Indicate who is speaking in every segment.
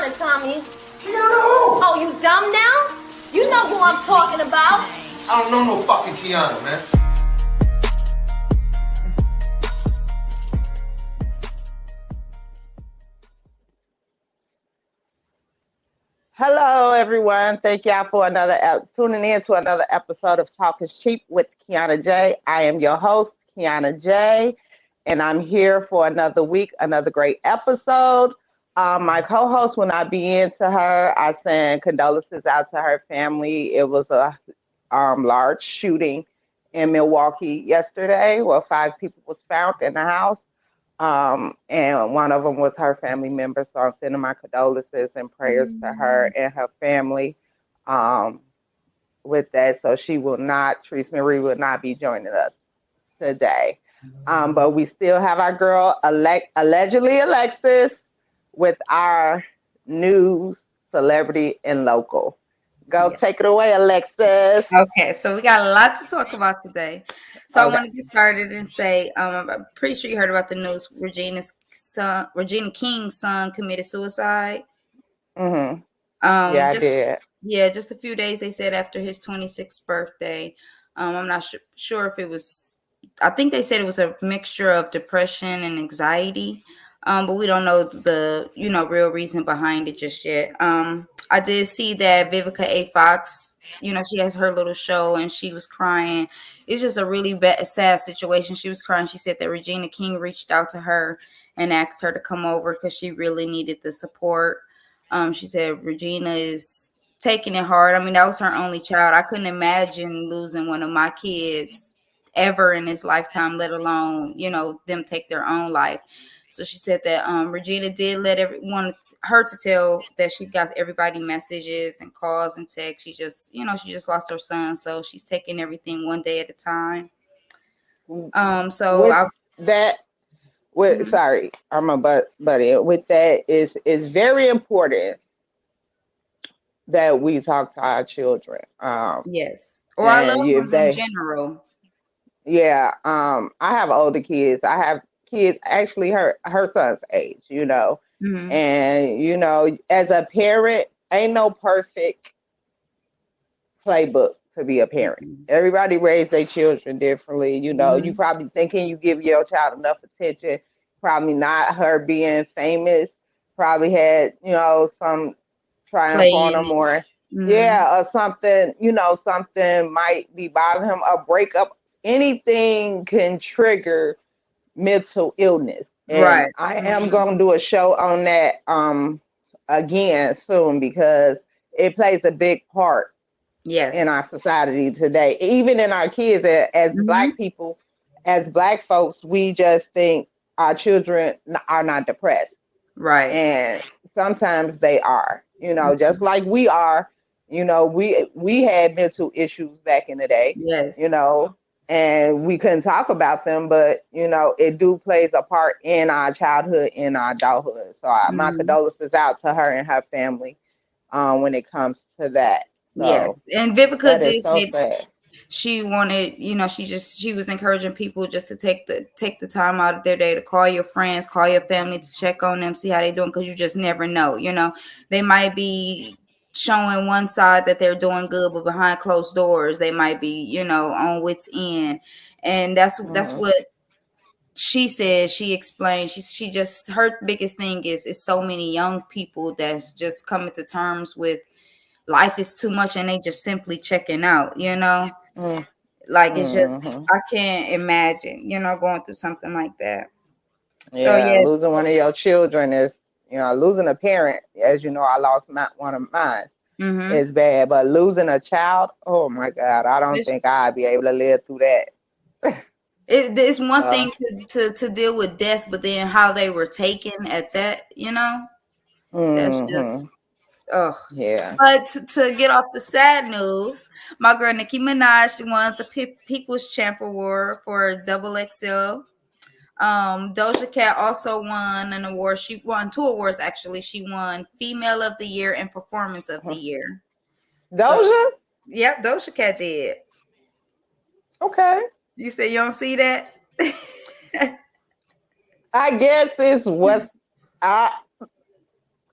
Speaker 1: Kianna, Tommy.
Speaker 2: Kianna who?
Speaker 1: Oh, you dumb now? You know who I'm talking about.
Speaker 2: I don't know no fucking Kianna, man.
Speaker 3: Hello, everyone. Thank y'all for tuning in to another episode of Talk is Cheap with Kianna J. I am your host, Kianna J, and I'm here for another week, another great episode. My co-host will not be in to her. I send condolences out to her family. It was a large shooting in Milwaukee yesterday where 5 people was found in the house. And one of them was her family member. So I'm sending my condolences and prayers to her and her family with that. So Therese Marie will not be joining us today. But we still have our girl, allegedly Alexis, with our news, celebrity, and local. Go take it away, Alexis.
Speaker 4: Okay, so we got a lot to talk about today. So I want to get started and say, I'm pretty sure you heard about the news. Regina King's son committed suicide.
Speaker 3: Mm-hmm. I did.
Speaker 4: Yeah, just a few days, they said, after his 26th birthday. I'm not sure if it was, I think they said it was a mixture of depression and anxiety. But we don't know the, real reason behind it just yet. I did see that Vivica A. Fox, she has her little show and she was crying. It's just a really sad situation. She was crying. She said that Regina King reached out to her and asked her to come over because she really needed the support. She said Regina is taking it hard. I mean, that was her only child. I couldn't imagine losing one of my kids ever in this lifetime, let alone, them take their own life. So she said that Regina did let her to tell that she got everybody messages and calls and texts. She just lost her son. So she's taking everything one day at a time.
Speaker 3: Sorry, I'm a buddy. With that is very important that we talk to our children.
Speaker 4: Yes, or our loved ones in general.
Speaker 3: Yeah, I have older kids. I have kids actually her son's age,
Speaker 4: Mm-hmm.
Speaker 3: And as a parent, ain't no perfect playbook to be a parent. Mm-hmm. Everybody raised their children differently.
Speaker 4: Mm-hmm.
Speaker 3: You probably thinking you give your child enough attention. Probably not. Her being famous probably had some triumph on him, or or something. Something might be bothering him. A breakup, anything can trigger mental illness. And
Speaker 4: right.
Speaker 3: I am going to do a show on that again soon, because it plays a big part in our society today. Even in our kids, as Black people, as Black folks, we just think our children are not depressed.
Speaker 4: Right.
Speaker 3: And sometimes they are, just like we are. We had mental issues back in the day.
Speaker 4: Yes.
Speaker 3: And we couldn't talk about them, but it do plays a part in our childhood, in our adulthood. So my condolences out to her and her family when it comes to that. So,
Speaker 4: yes, and Vivica did
Speaker 3: say sad.
Speaker 4: She wanted, she was encouraging people just to take the time out of their day to call your friends, call your family, to check on them, see how they're doing, because you just never know. They might be showing one side that they're doing good, but behind closed doors they might be on wit's end. And that's what she said. She explained, she just, her biggest thing is so many young people that's just coming to terms with life is too much and they just simply checking out. Like, it's just, I can't imagine going through something like that.
Speaker 3: Yeah, so yes, losing one of your children is, losing a parent, as I lost one of mine. It's bad, but losing a child, oh my God, I don't think I'd be able to live through that.
Speaker 4: It's one thing to deal with death, but then how they were taken at that, that's just,
Speaker 3: yeah.
Speaker 4: But to get off the sad news, my girl Nicki Minaj won the People's Champ Award for Double XL. Doja Cat also won an award. She won 2 awards, actually. She won Female of the Year and Performance of the Year.
Speaker 3: Doja?
Speaker 4: Yep, Doja Cat did.
Speaker 3: Okay.
Speaker 4: You say you don't see that?
Speaker 3: I guess it's what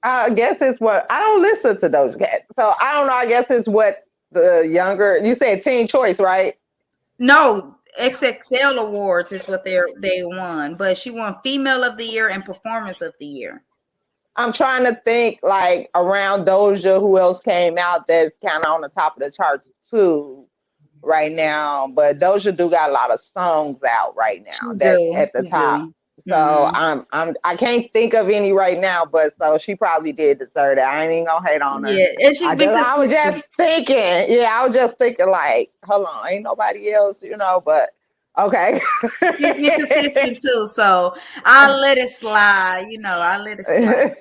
Speaker 3: I guess it's what I don't listen to Doja Cat, so I don't know. I guess it's what the younger. You said Teen Choice, right?
Speaker 4: No, XXL Awards is what they won, but she won Female of the Year and Performance of the Year.
Speaker 3: I'm trying to think like around Doja, who else came out that's kind of on the top of the charts too right now. But Doja do got a lot of songs out right
Speaker 4: She
Speaker 3: now that's
Speaker 4: do,
Speaker 3: at the
Speaker 4: she
Speaker 3: top.
Speaker 4: do.
Speaker 3: So
Speaker 4: Hmm.
Speaker 3: I can't think of any right now, but so she probably did deserve that. I ain't even gonna hate on her.
Speaker 4: Yeah, and she's been
Speaker 3: I was just
Speaker 4: consistent.
Speaker 3: thinking, yeah, I was just thinking like, hold on, ain't nobody else, but okay.
Speaker 4: She's been consistent too, so I'll let it slide. I'll let it slide.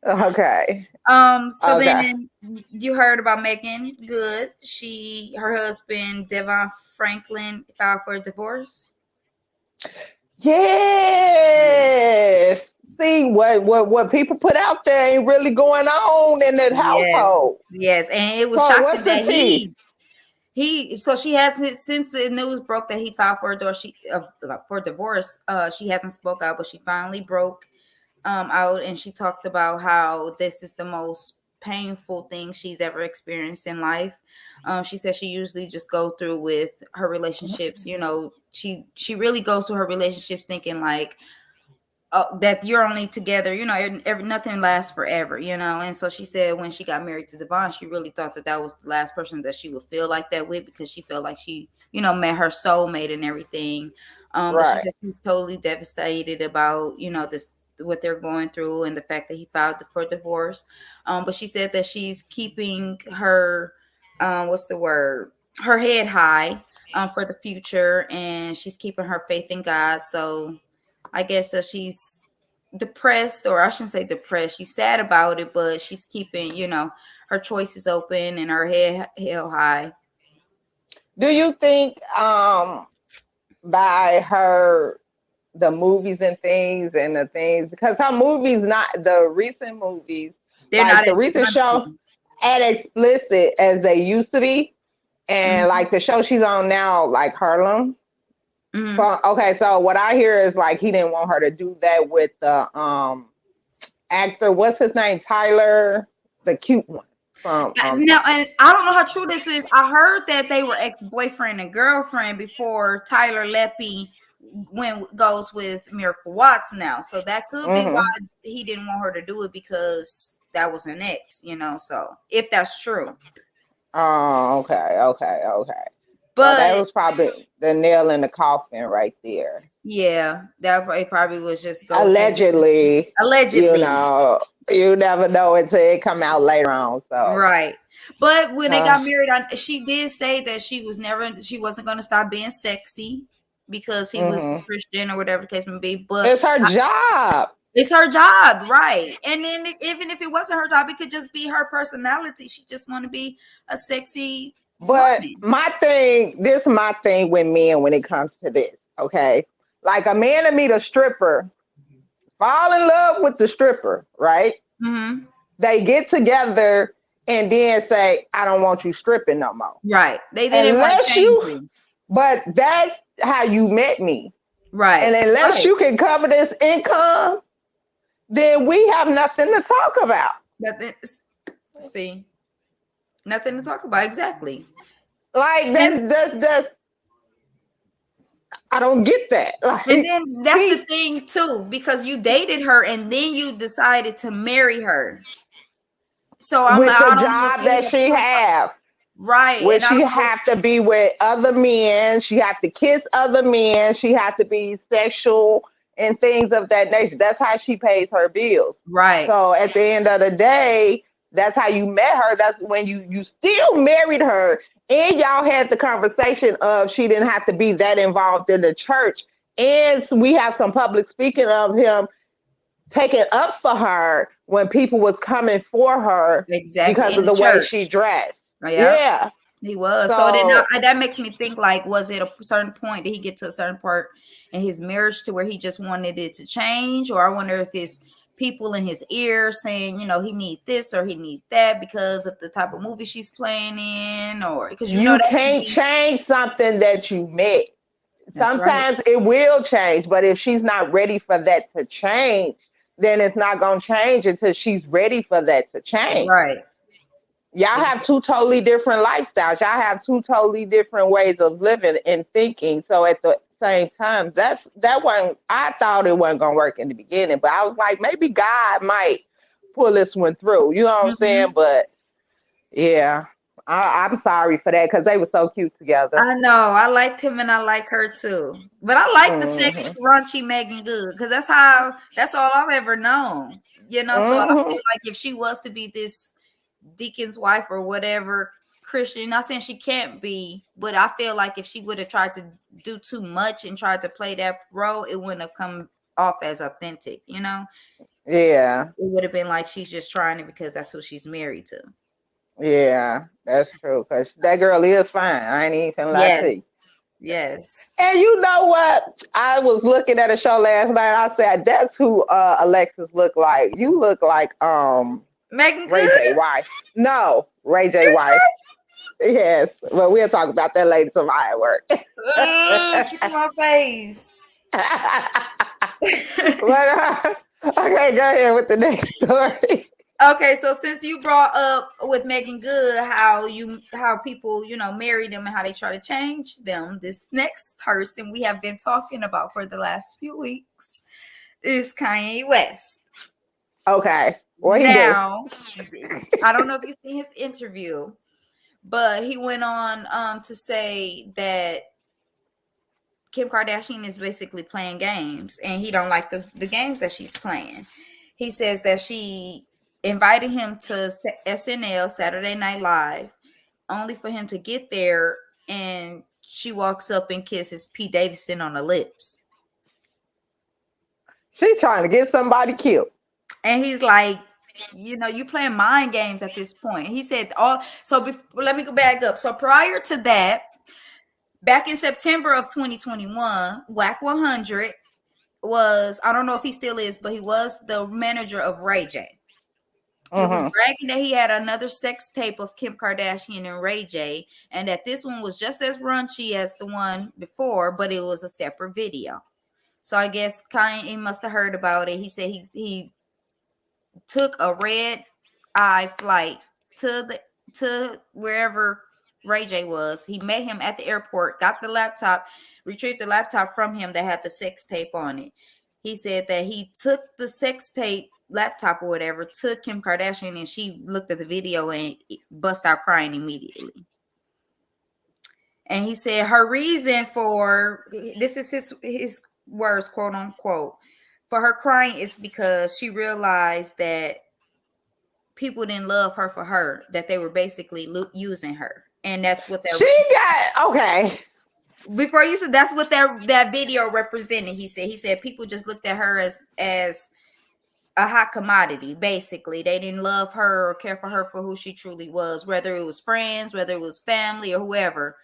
Speaker 3: Okay.
Speaker 4: So
Speaker 3: Okay.
Speaker 4: then you heard about Megan Good. Her husband Devon Franklin filed for a divorce.
Speaker 3: Yes. See what people put out there ain't really going on in that
Speaker 4: Yes,
Speaker 3: household.
Speaker 4: yes, and it was
Speaker 3: So what's
Speaker 4: shocking
Speaker 3: the
Speaker 4: that
Speaker 3: tea?
Speaker 4: so she hasn't, since the news broke that he filed for a divorce. For divorce. She hasn't spoke out, but she finally broke out, and she talked about how this is the most painful thing she's ever experienced in life. She said she usually just go through with her relationships. She really goes through her relationships thinking like, that you're only together, nothing lasts forever, and so she said when she got married to Devon, she really thought that was the last person that she would feel like that with, because she felt like she met her soulmate and everything. But she
Speaker 3: Right.
Speaker 4: said she's totally devastated about this, what they're going through, and the fact that he filed for divorce. But she said that she's keeping her what's the word her head high for the future, and she's keeping her faith in God. So I guess she's depressed, or I shouldn't say depressed. She's sad about it, but she's keeping, her choices open and her head held high.
Speaker 3: Do you think by her the movies and things and the things because her movies not the recent movies
Speaker 4: They're
Speaker 3: like
Speaker 4: not
Speaker 3: the
Speaker 4: as
Speaker 3: recent show
Speaker 4: blunt.
Speaker 3: as explicit as they used to be and
Speaker 4: Hmm.
Speaker 3: like the show she's on now like Harlem.
Speaker 4: Hmm.
Speaker 3: So, okay, so what I hear is like he didn't want her to do that with the actor. What's his name? Tyler, the cute one from
Speaker 4: Now, and I don't know how true this is. I heard that they were ex-boyfriend and girlfriend before Tyler Leppy goes with Miracle Watts now. So that could be why
Speaker 3: mhm.
Speaker 4: he didn't want her to do it, because that was an ex. So if that's true.
Speaker 3: Oh, okay. So that
Speaker 4: But
Speaker 3: was probably the nail in the coffin right there.
Speaker 4: yeah, that probably was just go ahead and
Speaker 3: Allegedly, you
Speaker 4: allegedly.
Speaker 3: know, you never know until it come out later on. So,
Speaker 4: Right. But when they
Speaker 3: uh,
Speaker 4: got married, she did say that she wasn't going to stop being sexy because he was
Speaker 3: mhm.
Speaker 4: Christian or whatever the case may be. But
Speaker 3: It's her job.
Speaker 4: it's her job, right? And then even if it wasn't her job, it could just be her personality. She just want to be a sexy
Speaker 3: But
Speaker 4: woman.
Speaker 3: this is my thing with men when it comes to this. Okay, like a man to meet a stripper, fall in love with the stripper, right?
Speaker 4: Hmm.
Speaker 3: They get together and then say, "I don't want you stripping no more,"
Speaker 4: Right. They didn't want to
Speaker 3: unless
Speaker 4: change
Speaker 3: you.
Speaker 4: you.
Speaker 3: But that's how you met me,
Speaker 4: Right.
Speaker 3: and unless
Speaker 4: Right.
Speaker 3: you can cover this income, then we have nothing to talk about.
Speaker 4: Nothing. See, nothing to talk about. Exactly.
Speaker 3: Like
Speaker 4: And
Speaker 3: that's I don't get that.
Speaker 4: And
Speaker 3: Like
Speaker 4: then that's the
Speaker 3: he
Speaker 4: thing too, because you dated her and then you decided to marry her. So
Speaker 3: with the
Speaker 4: I don't know if
Speaker 3: job
Speaker 4: you
Speaker 3: that
Speaker 4: have
Speaker 3: she
Speaker 4: thought about,
Speaker 3: have,
Speaker 4: right.
Speaker 3: where
Speaker 4: And I
Speaker 3: she
Speaker 4: don't know.
Speaker 3: have to be with other men, she have to kiss other men, she have to be sexual and things of that nature. That's how she pays her bills.
Speaker 4: Right.
Speaker 3: So at the end of the day, that's how you met her. That's when you still married her, and y'all had the conversation of she didn't have to be that involved in the church. And we have some public speaking of him taking up for her when people was coming for her
Speaker 4: Exactly.
Speaker 3: because
Speaker 4: In
Speaker 3: of
Speaker 4: the
Speaker 3: the way she
Speaker 4: church.
Speaker 3: dressed.
Speaker 4: Yeah.
Speaker 3: Yeah.
Speaker 4: He was. So then
Speaker 3: So
Speaker 4: that makes me think, like, was it a certain point, did he get to a certain part in his marriage to where he just wanted it to change? Or I wonder if it's people in his ear saying, he need this or he need that because of the type of movie she's playing in, or because
Speaker 3: you
Speaker 4: that could
Speaker 3: can't
Speaker 4: be.
Speaker 3: change something that you met.
Speaker 4: That's right.
Speaker 3: Sometimes it will change, but if she's not ready for that to change, then it's not gonna change until she's ready for that to change.
Speaker 4: Right.
Speaker 3: Y'all have two totally different lifestyles. Y'all have two totally different ways of living and thinking. So at the same time, that one, I thought it wasn't gonna work in the beginning, but I was like, maybe God might pull this one through. You know what I'm saying? But yeah, I'm sorry for that because they were so cute together.
Speaker 4: I know. I liked him and I like her too. But I like the sexy, raunchy Megan Good because that's all I've ever known. You know, so I feel like if she was to be this deacon's wife or whatever Christian, not saying she can't be, but I feel like if she would have tried to do too much and tried to play that role, it wouldn't have come off as authentic, you know?
Speaker 3: Yeah.
Speaker 4: It would have been like she's just trying it because that's who she's married to.
Speaker 3: Yeah, that's true. Because that girl is fine. I ain't even lie to you.
Speaker 4: Yes.
Speaker 3: And you know what? I was looking at a show last night. I said, that's who Alexis looked like. You look like
Speaker 4: Megan
Speaker 3: Ray
Speaker 4: Good?
Speaker 3: J. Wife. No, Ray J. Wife. Yes. Well, we'll talk about that later tomorrow at work.
Speaker 4: Get my face.
Speaker 3: Okay, go ahead with the next story.
Speaker 4: Okay, so since you brought up with Megan Good how people, marry them and how they try to change them, this next person we have been talking about for the last few weeks is Kanye West.
Speaker 3: Okay.
Speaker 4: Now, I don't know if you've seen his interview, but he went on to say that Kim Kardashian is basically playing games and he don't like the games that she's playing. He says that she invited him to SNL, Saturday Night Live, only for him to get there and she walks up and kisses Pete Davidson on the lips.
Speaker 3: She trying to get somebody killed.
Speaker 4: And he's like, you playing mind games at this point. He said, let me go back up. So prior to that, back in September of 2021, Whack 100 was, I don't know if he still is, but he was the manager of Ray J. He was bragging that he had another sex tape of Kim Kardashian and Ray J, and that this one was just as raunchy as the one before, but it was a separate video. So I guess Kanye must have heard about it. He said he took a red eye flight to wherever Ray J was. He met him at the airport, got the laptop, retrieved the laptop from him that had the sex tape on it. He said that he took the sex tape laptop or whatever to Kim Kardashian and she looked at the video and bust out crying immediately. And he said her reason for, this is his words, quote unquote, for her crying is because she realized that people didn't love her for her, that they were basically using her. And that's what
Speaker 3: okay.
Speaker 4: Before you said that's what that video represented. He said people just looked at her as a hot commodity. Basically, they didn't love her or care for her for who she truly was, whether it was friends, whether it was family, or whoever.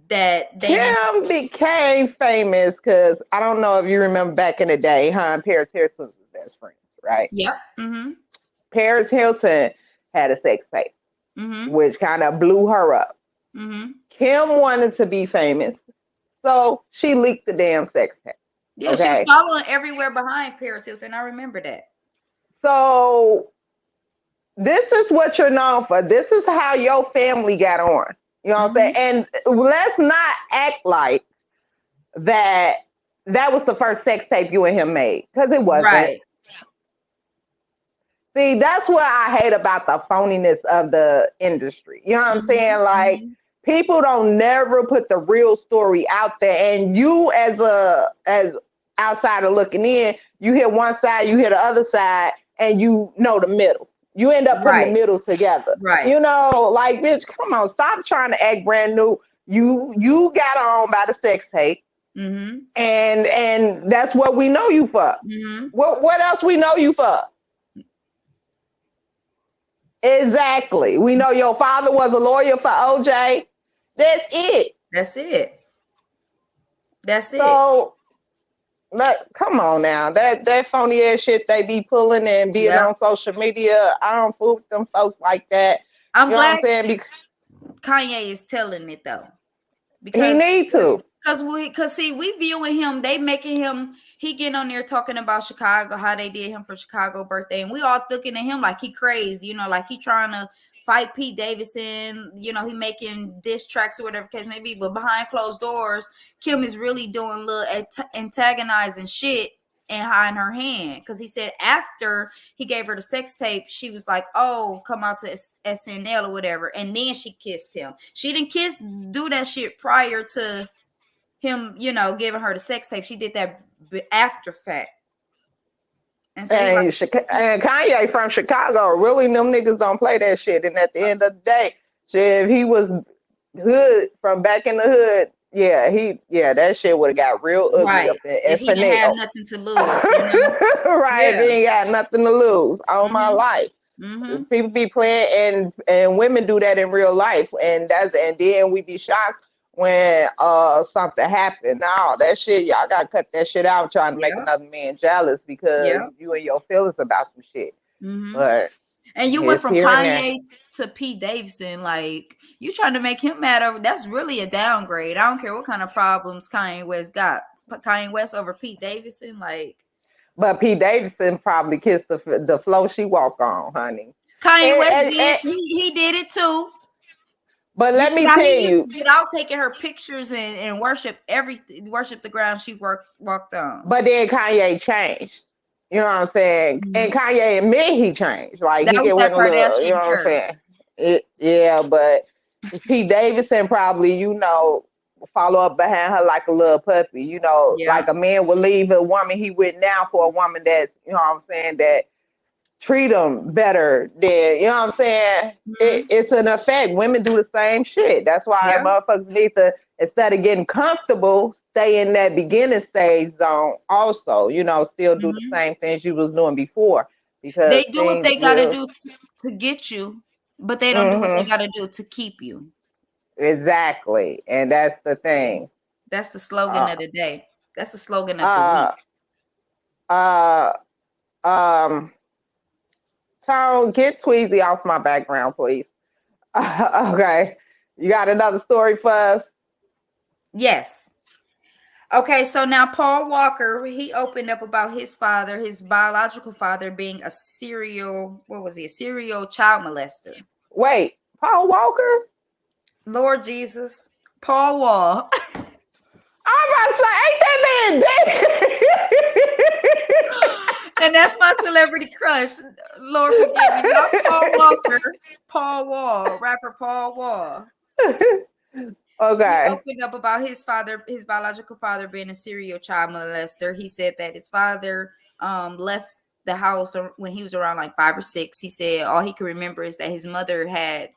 Speaker 4: That they
Speaker 3: Kim became famous because I don't know if you remember back in the day, and Paris Hilton was best friends, right?
Speaker 4: Yep.
Speaker 3: Paris Hilton had a sex tape, which kind of blew her up. Kim wanted to be famous, so she leaked the damn sex tape.
Speaker 4: Yeah, she was following everywhere behind Paris Hilton. I remember that.
Speaker 3: So this is what you're known for. This is how your family got on. You know what I'm saying? And let's not act like that was the first sex tape you and him made, because it wasn't.
Speaker 4: Right.
Speaker 3: See, that's what I hate about the phoniness of the industry. You know what I'm saying? Like, people don't never put the real story out there. And you as outsider looking in, you hear one side, you hear the other side, and you know the middle. You end up putting the middle together.
Speaker 4: Right.
Speaker 3: You know, like, bitch, come on, stop trying to act brand new. You got on by the sex tape. And that's what we know you for. What else we know you for? Exactly. We know your father was a lawyer for OJ. That's it. So, come on now. That phony ass shit they be pulling and being on social media, I don't fool with them folks like that.
Speaker 4: I'm
Speaker 3: glad
Speaker 4: what I'm saying? Because Kanye is telling it though.
Speaker 3: Because he need to.
Speaker 4: Because see, we viewing him, they making him, he getting on there talking about Chicago, how they did him for Chicago birthday, and we all looking at him like he crazy, you know, like he trying to fight Pete Davidson, you know, he making diss tracks or whatever case may be. But behind closed doors, Kim is really doing little antagonizing shit and hiding her hand, because he said after he gave her the sex tape, she was like, "Oh, come out to SNL or whatever," and then she kissed him. She didn't do that shit prior to him, you know, giving her the sex tape. She did that after fact.
Speaker 3: And, so and Kanye from Chicago, really, them niggas don't play that shit. And at the end of the day, shit, if he was hood from back in the hood, that shit would have got real ugly
Speaker 4: right.
Speaker 3: up in
Speaker 4: if he didn't have nothing to lose, you know?
Speaker 3: Right, he ain't got nothing to lose all my life. People be playing, and women do that in real life, and then we be shocked when something happened. No, that shit, y'all gotta cut that shit out trying to make another man jealous because you and your feelings about some shit. But
Speaker 4: and you went from Kanye to Pete Davidson, like you trying to make him mad over. That's really a downgrade. I don't care what kind of problems Kanye West got. Kanye West over Pete Davidson, like.
Speaker 3: But Pete Davidson probably kissed the floor she walked on, honey.
Speaker 4: Kanye West did. He did it too.
Speaker 3: But let me tell you,
Speaker 4: without taking her pictures and worship the ground she walked on.
Speaker 3: But then Kanye changed. You know what I'm saying? And Kanye admit he changed. Like
Speaker 4: that
Speaker 3: he
Speaker 4: went a little,
Speaker 3: you know what I'm saying? But Pete Davidson probably, you know, follow up behind her like a little puppy. You know, like a man would leave a woman he with now for a woman that's, you know what I'm saying, that treat them better than, you know what I'm saying? It's an effect. Women do the same shit. That's why motherfuckers need to, instead of getting comfortable, stay in that beginning stage zone also, you know, still do the same things you was doing before. Because
Speaker 4: they do what they gotta do to get you, but they don't do what they gotta do to keep you.
Speaker 3: Exactly. And that's the thing.
Speaker 4: That's the slogan of the day. That's the slogan of the
Speaker 3: week. Tone, get Tweezy off my background, please. Okay. You got another story for us?
Speaker 4: Yes. Okay, so now Paul Walker, he opened up about his father, his biological father, being a serial child molester.
Speaker 3: Wait, Paul Walker?
Speaker 4: Lord Jesus. Paul Wall.
Speaker 3: I'm about to say, ain't that man dead?
Speaker 4: And that's my celebrity crush. Lord forgive me. Not Paul Walker. Paul Wall. Rapper Paul Wall.
Speaker 3: Okay.
Speaker 4: He opened up about his father, his biological father, being a serial child molester. He said that his father left the house when he was around like 5 or 6. He said all he could remember is that his mother had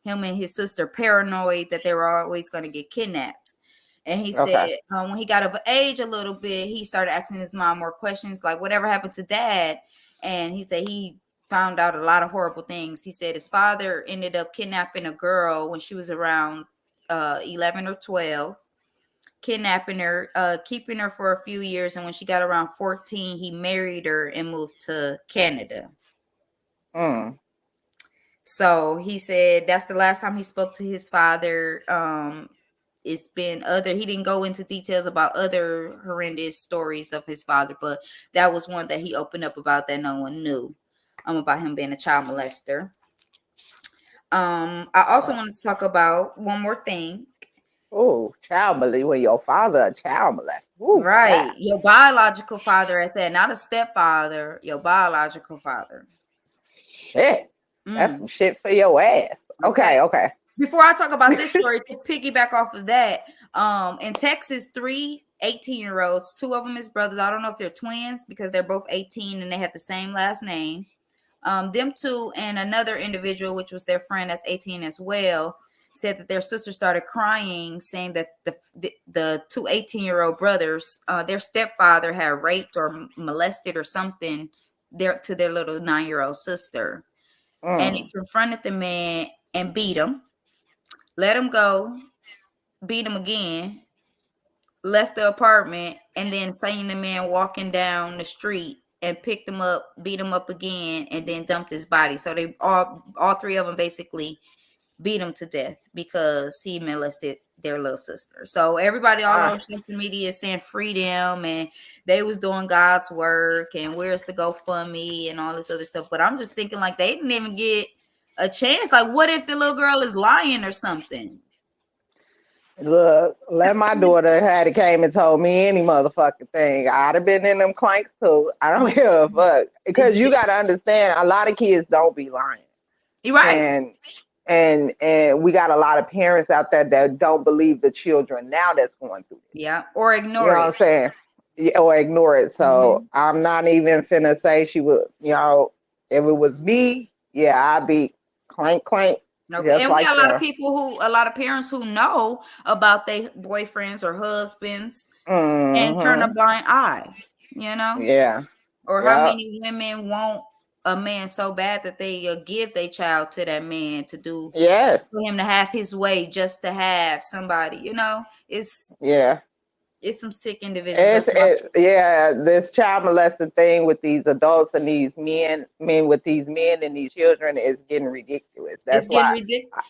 Speaker 4: him and his sister paranoid that they were always going to get kidnapped. And he said when he got of age a little bit, he started asking his mom more questions like, whatever happened to dad? And he said he found out a lot of horrible things. He said his father ended up kidnapping a girl when she was around 11 or 12, kidnapping her, keeping her for a few years. And when she got around 14, he married her and moved to Canada. So he said that's the last time he spoke to his father. It's been he didn't go into details about other horrendous stories of his father, but that was one that he opened up about that no one knew about him being a child molester. I also wanted to talk about one more thing.
Speaker 3: Oh, child molester. When your father a child molester. Ooh,
Speaker 4: right. God. Your biological father at that, not a stepfather, your biological father.
Speaker 3: Shit. That's some shit for your ass. Okay.
Speaker 4: Before I talk about this story, to piggyback off of that, in Texas, 3 18-year-olds, 2 of them is brothers. I don't know if they're twins because they're both 18 and they have the same last name. Them 2 and another individual, which was their friend that's 18 as well, said that their sister started crying, saying that the 2 18-year-old brothers, their stepfather had raped or molested or something to their little 9-year-old sister. And he confronted the man and beat him, let him go, beat him again, left the apartment, and then seen the man walking down the street and picked him up, beat him up again, and then dumped his body. So they all 3 of them basically beat him to death because he molested their little sister. So everybody all over social media is saying free them, and they was doing God's work, and where's the GoFundMe and all this other stuff. But I'm just thinking like they didn't even get a chance. Like, what if the little girl is lying or something?
Speaker 3: Look, let my daughter had came and told me any motherfucking thing. I'd have been in them clanks too. I don't give a fuck. Because you gotta understand, a lot of kids don't be lying.
Speaker 4: You're right.
Speaker 3: And we got a lot of parents out there that don't believe the children now that's going through this.
Speaker 4: Yeah. Or ignore
Speaker 3: You know
Speaker 4: it.
Speaker 3: what I'm saying? Yeah, or ignore it. So I'm not even finna say she would, if it was me, yeah, I'd be clank clank.
Speaker 4: Okay. And we got a lot of parents who know about their boyfriends or husbands and turn a blind eye,
Speaker 3: Yeah.
Speaker 4: Or how many women want a man so bad that they give their child to that man to do for him to have his way just to have somebody, it's some sick individuals.
Speaker 3: This child molesting thing with these adults and these men, with these men and these children is getting ridiculous. That's why ridiculous.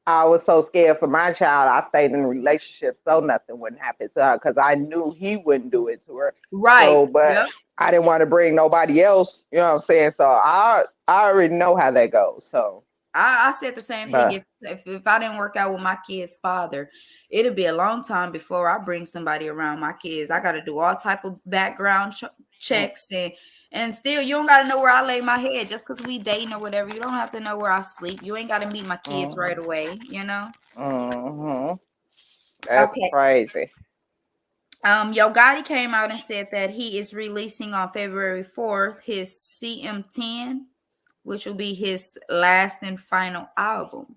Speaker 3: I was so scared for my child. I stayed in a relationship so nothing wouldn't happen to her because I knew he wouldn't do it to her.
Speaker 4: Right.
Speaker 3: So, but I didn't want to bring nobody else. You know what I'm saying? So I already know how that goes. So
Speaker 4: I said the same thing. If I didn't work out with my kid's father, it'll be a long time before I bring somebody around my kids. I got to do all type of background checks and still, you don't got to know where I lay my head just because we dating or whatever. You don't have to know where I sleep. You ain't got to meet my kids right away,
Speaker 3: That's crazy.
Speaker 4: Yo Gotti came out and said that he is releasing on February 4th his CM10, which will be his last and final album.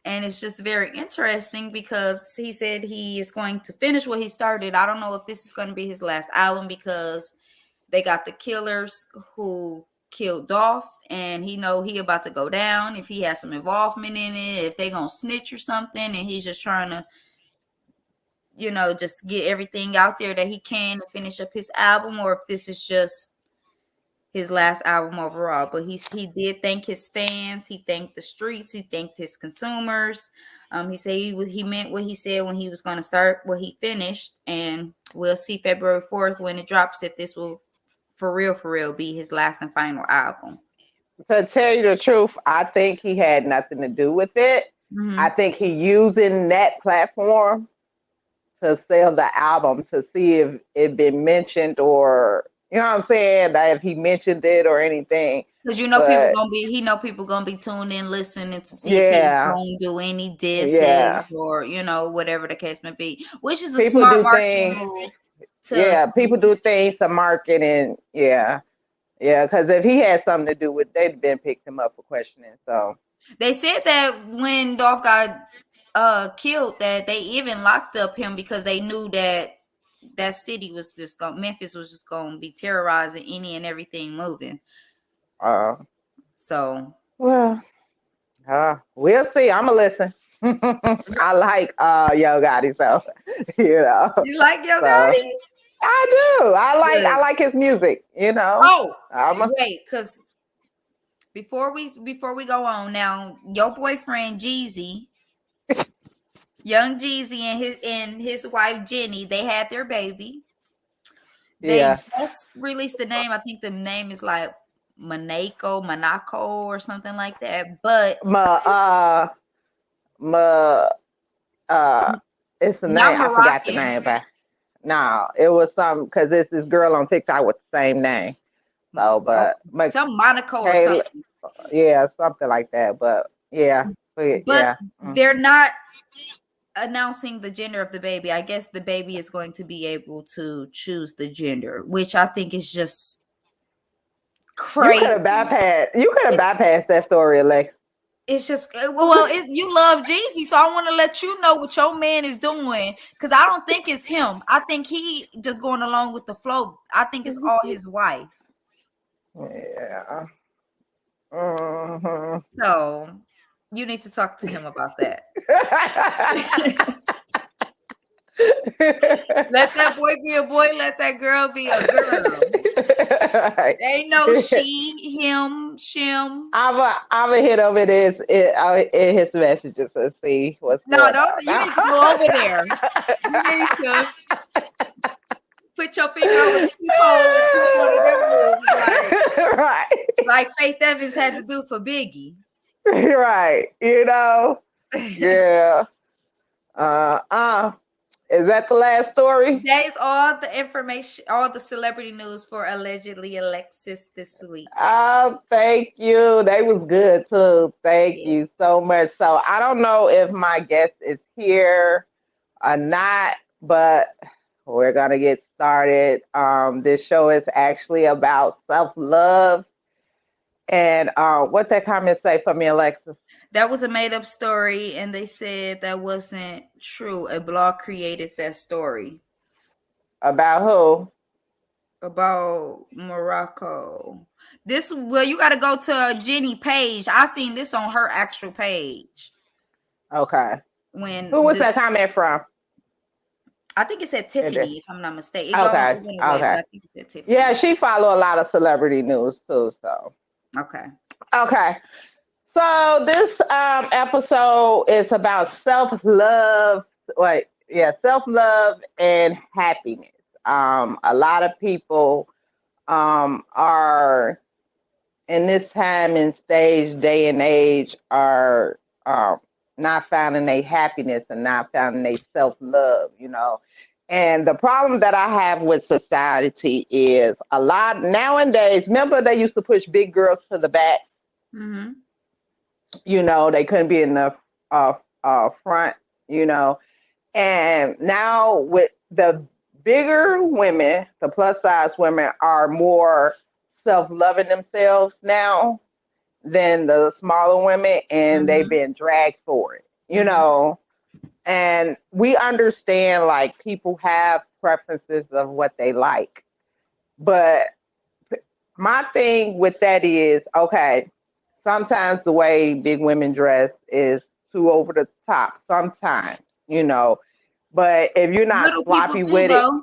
Speaker 4: And it's just very interesting because he said he is going to finish what he started. I don't know if this is going to be his last album because they got the killers who killed Dolph, and he about to go down if he has some involvement in it, if they gonna snitch or something, and he's just trying to just get everything out there that he can to finish up his album, or if this is just his last album overall. But he did thank his fans, he thanked the streets, he thanked his consumers. He said he meant what he said when he was going to start what he finished, and we'll see February 4th when it drops if this will for real be his last and final album.
Speaker 3: To tell you the truth, I think he had nothing to do with it. I think he using that platform to sell the album to see if it been mentioned, or you know what I'm saying, that if he mentioned it or anything.
Speaker 4: Because people gonna be tuned in listening to see if he's gonna do any disses or whatever the case may be, which is a smart marketing move.
Speaker 3: People do things to market, and because if he had something to do with, they'd been picked him up for questioning. So
Speaker 4: they said that when Dolph got killed, that they even locked up him because they knew that city was just Memphis was just gonna be terrorizing any and everything moving. So
Speaker 3: we'll see. I'ma listen. I like Yo Gotti, so
Speaker 4: you like Yo Gotti?
Speaker 3: I do. I like his music.
Speaker 4: Wait, because before we go on now, your boyfriend Jeezy, young Jeezy and his wife Jenny, they had their baby. They just released the name. I think the name is like Monaco or something like that. But
Speaker 3: it's the name. I forgot the name, but no, it was some because it's this girl on TikTok with the same name. So, but
Speaker 4: some Monaco or something.
Speaker 3: Yeah, something like that. But
Speaker 4: they're not announcing the gender of the baby. I guess the baby is going to be able to choose the gender, which I think is just crazy.
Speaker 3: You could have bypassed that story, Alex.
Speaker 4: It's just you love Jeezy, so I want to let you know what your man is doing, because I don't think it's him. I think he just going along with the flow. I think it's all his wife.
Speaker 3: Yeah.
Speaker 4: So you need to talk to him about that. Let that boy be a boy. Let that girl be a girl.
Speaker 3: Right.
Speaker 4: Ain't no she, him, shim.
Speaker 3: I'm gonna hit him in his messages and see what's
Speaker 4: No,
Speaker 3: going
Speaker 4: don't.
Speaker 3: on
Speaker 4: You
Speaker 3: now.
Speaker 4: need to go over there. You need to put your finger over the keyhole and click one of them moves,
Speaker 3: Right.
Speaker 4: like Faith Evans had to do for Biggie.
Speaker 3: Right. Yeah. Is that the last story?
Speaker 4: That is all the information, all the celebrity news for allegedly Alexis this week.
Speaker 3: Oh, thank you. They was good too. Thank
Speaker 4: Yes.
Speaker 3: you so much. So I don't know if my guest is here or not, but we're gonna get started. This show is actually about self-love. And what that comment say for me, Alexis?
Speaker 4: That was a made up story, and they said that wasn't true. A blog created that story
Speaker 3: About who?
Speaker 4: about Morocco. You got to go to Jenny page. I seen this on her actual page.
Speaker 3: Okay.
Speaker 4: When
Speaker 3: Who was that comment from?
Speaker 4: I think it said Tiffany, if I'm not mistaken.
Speaker 3: Okay.
Speaker 4: It went away, but
Speaker 3: Okay.
Speaker 4: I think it said Tiffany.
Speaker 3: Yeah, she follow a lot of celebrity news too. So.
Speaker 4: Okay.
Speaker 3: Okay. So this episode is about self-love. Self-love and happiness. A lot of people are in this time and stage, day and age, are not finding their happiness and not finding their self-love, And the problem that I have with society is a lot nowadays. Remember, they used to push big girls to the back.
Speaker 4: Mm-hmm.
Speaker 3: They couldn't be in the front. And now with the bigger women, the plus size women are more self-loving themselves now than the smaller women, and they've been dragged for it, and we understand like people have preferences of what they like. But my thing with that is, okay, sometimes the way big women dress is too over the top sometimes, but if you're not
Speaker 4: Little people
Speaker 3: sloppy
Speaker 4: too,
Speaker 3: with it,
Speaker 4: though.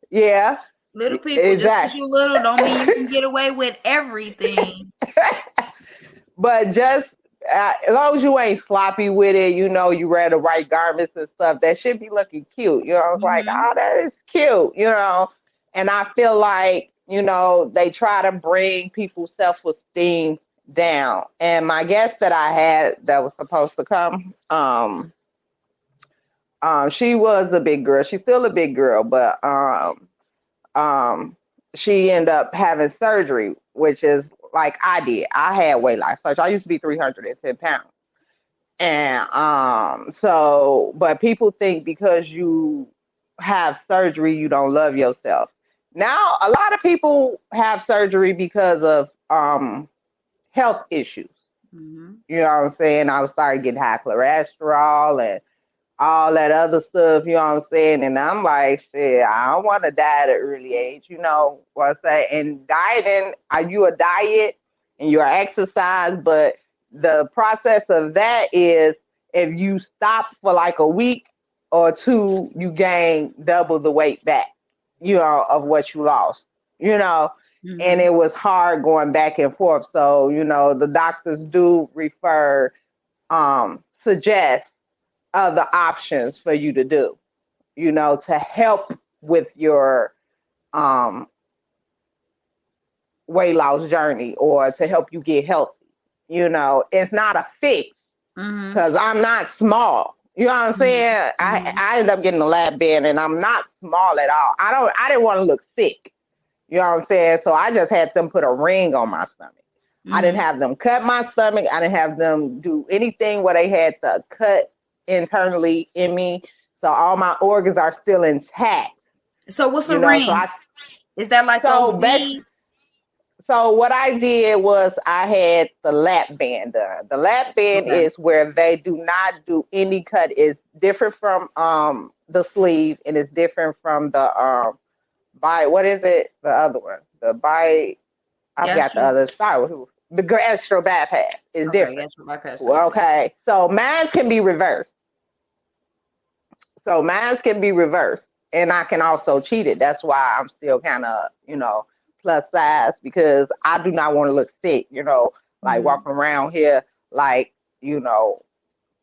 Speaker 3: yeah,
Speaker 4: Little people, just because
Speaker 3: exactly.
Speaker 4: you're little, don't mean you can get away with everything.
Speaker 3: But just as long as you ain't sloppy with it, you wear the right garments and stuff, that should be looking cute. It's like, oh, that is cute, And I feel like, they try to bring people's self-esteem down. And my guest that I had that was supposed to come, she was a big girl. She's still a big girl, but she ended up having surgery, which is like I did. I had weight loss surgery. I used to be 310 pounds. And but people think because you have surgery, you don't love yourself. Now, a lot of people have surgery because of health issues.
Speaker 4: Mm-hmm.
Speaker 3: You know what I'm saying? I was starting getting high cholesterol and all that other stuff, you know what I'm saying? And I'm like, shit, I don't want to die at an early age, you know what I'm saying? And dieting, you a diet and you're exercise, but the process of that is if you stop for like a week or two, you gain double the weight back, of what you lost, and it was hard going back and forth. So, the doctors do suggest other options for you to do, to help with your weight loss journey or to help you get healthy. It's not a fix because I'm not small. You know what I'm saying? I ended up getting a lap band and I'm not small at all. I didn't want to look sick. You know what I'm saying? So I just had them put a ring on my stomach. I didn't have them cut my stomach. I didn't have them do anything where they had to cut internally in me. So all my organs are still intact.
Speaker 4: So what's a ring? Is that like those beads?
Speaker 3: So what I did was I had the lap band done. The lap band is where they do not do any cut. It's different from the sleeve, and it's different from the what is it? The other one. I've got the other. Sorry, the gastro bypass is different.
Speaker 4: Gastro bypass.
Speaker 3: Okay. So mine can be reversed. And I can also cheat it. That's why I'm still kind of, plus size because I do not want to look sick, like walking around here like,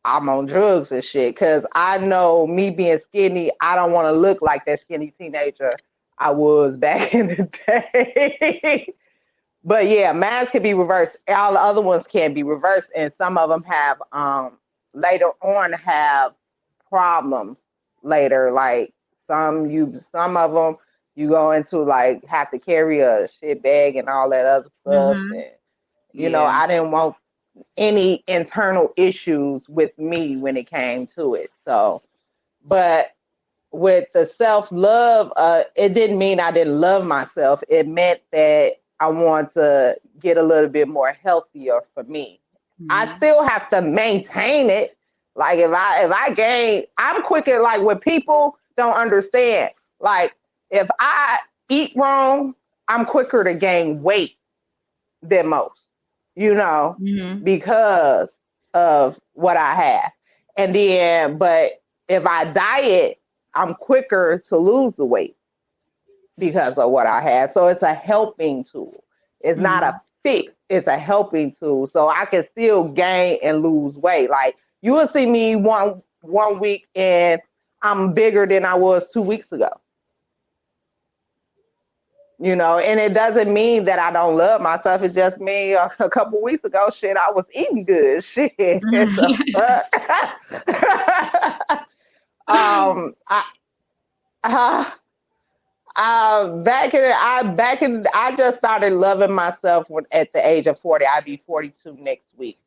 Speaker 3: I'm on drugs and shit. Cause I know me being skinny, I don't want to look like that skinny teenager I was back in the day. But yeah, mine can be reversed. All the other ones can be reversed, and some of them have later on have problems later. Like some of them you go into like have to carry a shit bag and all that other stuff. And
Speaker 4: Yeah.
Speaker 3: I didn't want any internal issues with me when it came to it. So, but with the self-love, it didn't mean I didn't love myself. It meant that I want to get a little bit more healthier for me. I still have to maintain it. Like if I gain, I'm quicker. Like when people don't understand, like if I eat wrong, I'm quicker to gain weight than most, because of what I have. And then, but if I diet, I'm quicker to lose the weight because of what I have. So it's a helping tool. It's not a fix. It's a helping tool. So I can still gain and lose weight. Like you will see me one week and I'm bigger than I was 2 weeks ago. And it doesn't mean that I don't love myself. It just means a couple weeks ago, shit, I was eating good. Shit. I I just started loving myself at the age of 40. I'll be 42 next week.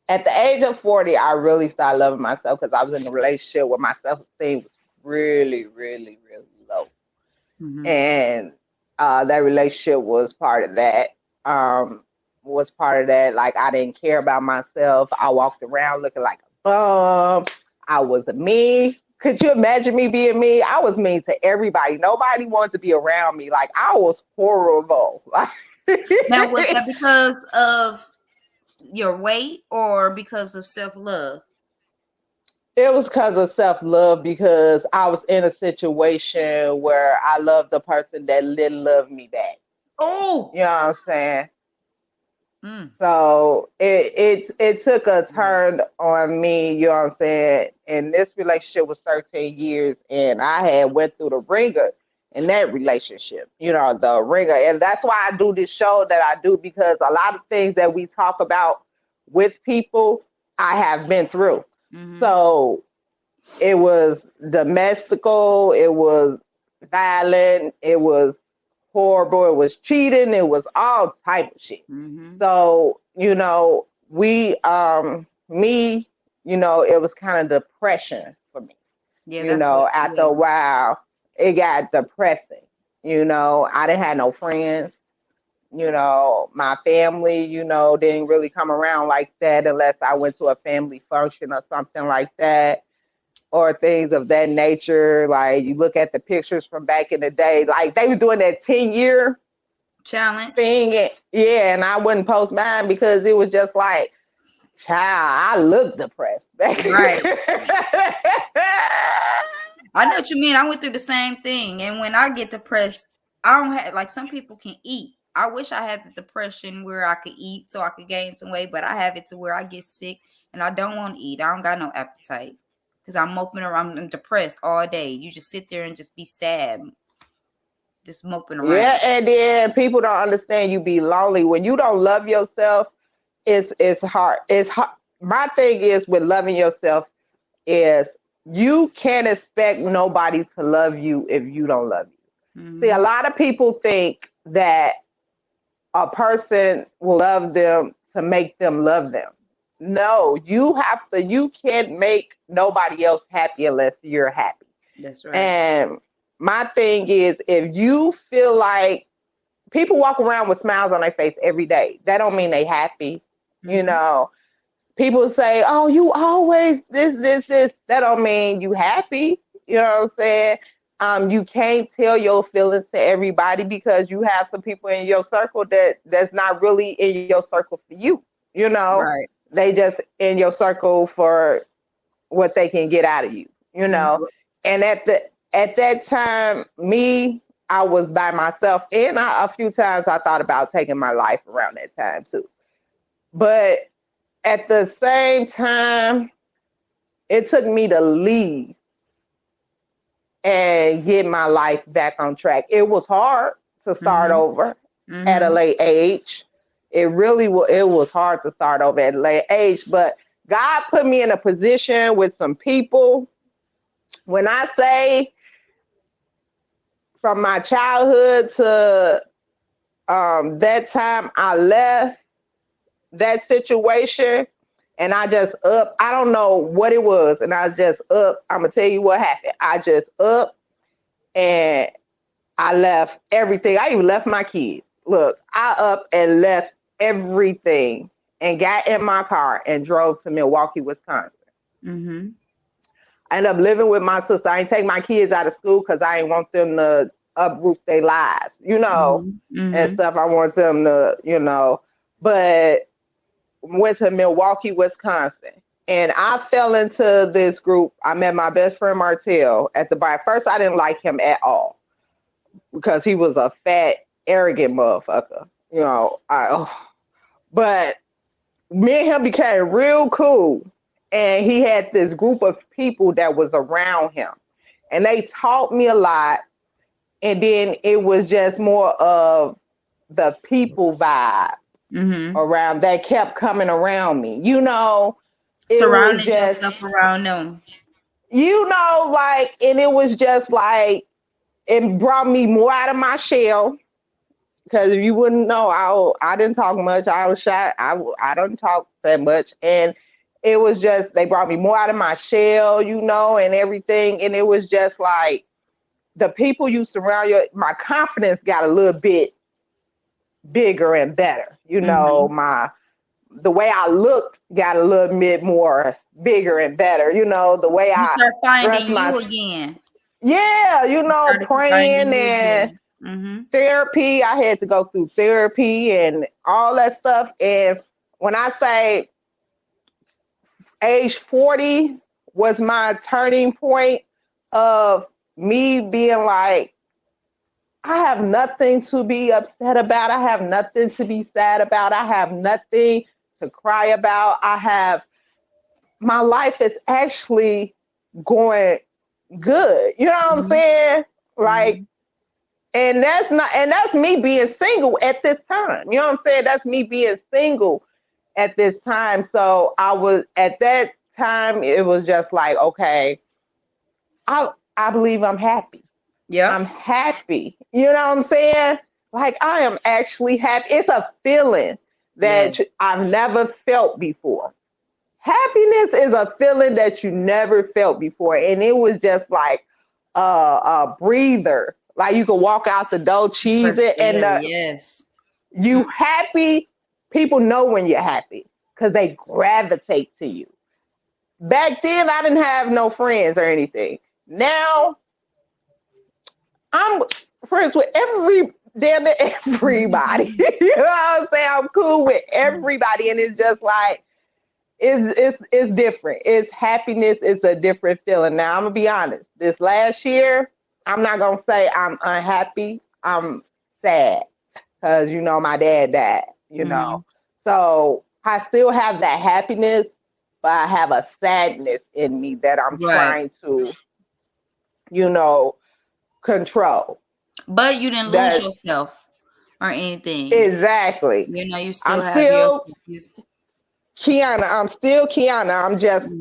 Speaker 3: At the age of 40, I really started loving myself because I was in a relationship where my self-esteem was really, really, really low. And that relationship was part of that. Like I didn't care about myself. I walked around looking like a bum. I was mean. Could you imagine me being mean? I was mean to everybody. Nobody wanted to be around me. Like I was horrible.
Speaker 4: Now, was that because of your weight or because of self-love?
Speaker 3: It was because of self-love, because I was in a situation where I loved the person that didn't love me back.
Speaker 4: Oh,
Speaker 3: You know what I'm saying? So it took a turn on me, you know what I'm saying? And this relationship was 13 years and I had went through the ringer in that relationship, the ringer. And that's why I do this show that I do, because a lot of things that we talk about with people, I have been through. So it was domestical, it was violent, it was horrible, it was cheating, it was all type of shit. So, it was kind of depression for me. After a while, it got depressing. I didn't have no friends. My family, didn't really come around like that unless I went to a family function or something like that, or things of that nature. Like you look at the pictures from back in the day, like they were doing that 10-year
Speaker 4: challenge
Speaker 3: thing. Yeah, and I wouldn't post mine because it was just like, child, I look depressed.
Speaker 4: Right. I know what you mean. I went through the same thing. And when I get depressed, I don't have, like, some people can eat. I wish I had the depression where I could eat so I could gain some weight, but I have it to where I get sick and I don't want to eat. I don't got no appetite because I'm moping around. I'm depressed all day. You just sit there and just be sad, just moping around.
Speaker 3: Yeah, and then people don't understand you be lonely. When you don't love yourself, it's hard. It's hard. My thing is with loving yourself is you can't expect nobody to love you if you don't love you. See, a lot of people think that a person will love them to make them love them. No, you can't make nobody else happy unless you're happy.
Speaker 4: That's right.
Speaker 3: And my thing is, if you feel like people walk around with smiles on their face every day, that don't mean they happy. People say, oh, you always this. That don't mean you happy. You know what I'm saying? You can't tell your feelings to everybody because you have some people in your circle that's not really in your circle for you.
Speaker 4: Right.
Speaker 3: They just in your circle for what they can get out of you. And at that time, I was by myself, and a few times I thought about taking my life around that time too. But at the same time, it took me to leave and get my life back on track. It was hard to start over at a late age. It really was. It was hard to start over at a late age, but God put me in a position with some people. When I say from my childhood to that time, I left that situation and I just up. I don't know what it was, and I just up. I'm gonna tell you what happened. I just up and I left everything. I even left my kids. Look, I up and left everything and got in my car and drove to Milwaukee, Wisconsin. I ended up living with my sister. I ain't take my kids out of school because I ain't want them to uproot their lives, and stuff. I want them to, but went to Milwaukee, Wisconsin. And I fell into this group. I met my best friend Martell at the bar. First, I didn't like him at all because he was a fat, arrogant motherfucker. But me and him became real cool. And he had this group of people that was around him. And they taught me a lot. And then it was just more of the people vibe around that kept coming around me.
Speaker 4: Surrounding yourself around them.
Speaker 3: And it was just like, it brought me more out of my shell. Because if you wouldn't know, I didn't talk much. I was shy. I didn't talk that much. And it was just, they brought me more out of my shell, and everything. And it was just like, the people you surround my confidence got a little bit bigger and better. The way I looked got a little bit more bigger and better. The way
Speaker 4: you
Speaker 3: I
Speaker 4: start finding
Speaker 3: you
Speaker 4: again.
Speaker 3: Yeah, praying and therapy. I had to go through therapy and all that stuff. And when I say age 40 was my turning point of me being like, I have nothing to be upset about. I have nothing to be sad about. I have nothing to cry about. My life is actually going good. You know what I'm saying? Like, and that's me being single at this time. You know what I'm saying? That's me being single at this time. So I was, at that time, it was just like, okay, I believe I'm happy.
Speaker 4: Yeah.
Speaker 3: I'm happy. You know what I'm saying? Like, I am actually happy. It's a feeling that I've never felt before. Happiness is a feeling that you never felt before. And it was just like a breather. Like, you could walk out the door, cheese it, and you happy. People know when you're happy because they gravitate to you. Back then, I didn't have no friends or anything. Now, I'm friends with damn near everybody. You know what I'm saying? I'm cool with everybody, and it's just like, it's different. It's happiness. It's a different feeling. Now, I'm gonna be honest. This last year, I'm not gonna say I'm unhappy. I'm sad because my dad died. So I still have that happiness, but I have a sadness in me that I'm trying to, control.
Speaker 4: But you didn't lose yourself or anything.
Speaker 3: Exactly.
Speaker 4: You still have
Speaker 3: Kianna. I'm still Kianna. I'm just,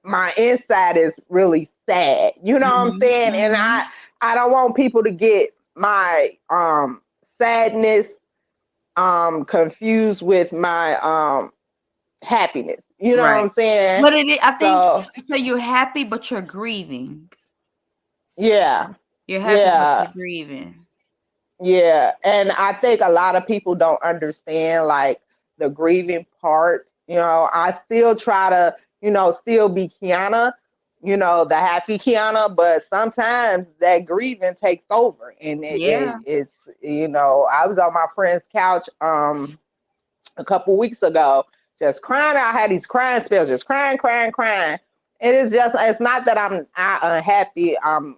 Speaker 3: my inside is really sad. You know what I'm saying? And I don't want people to get my sadness confused with my happiness. You know what I'm saying?
Speaker 4: But I think so. You're happy, but you're grieving.
Speaker 3: Yeah.
Speaker 4: You're happy, but you're grieving.
Speaker 3: Yeah. And I think a lot of people don't understand like the grieving part. I still try to, still be Kianna, the happy Kianna, but sometimes that grieving takes over. And it's, I was on my friend's couch a couple weeks ago, just crying. I had these crying spells, just crying. And it's not that I'm unhappy. I'm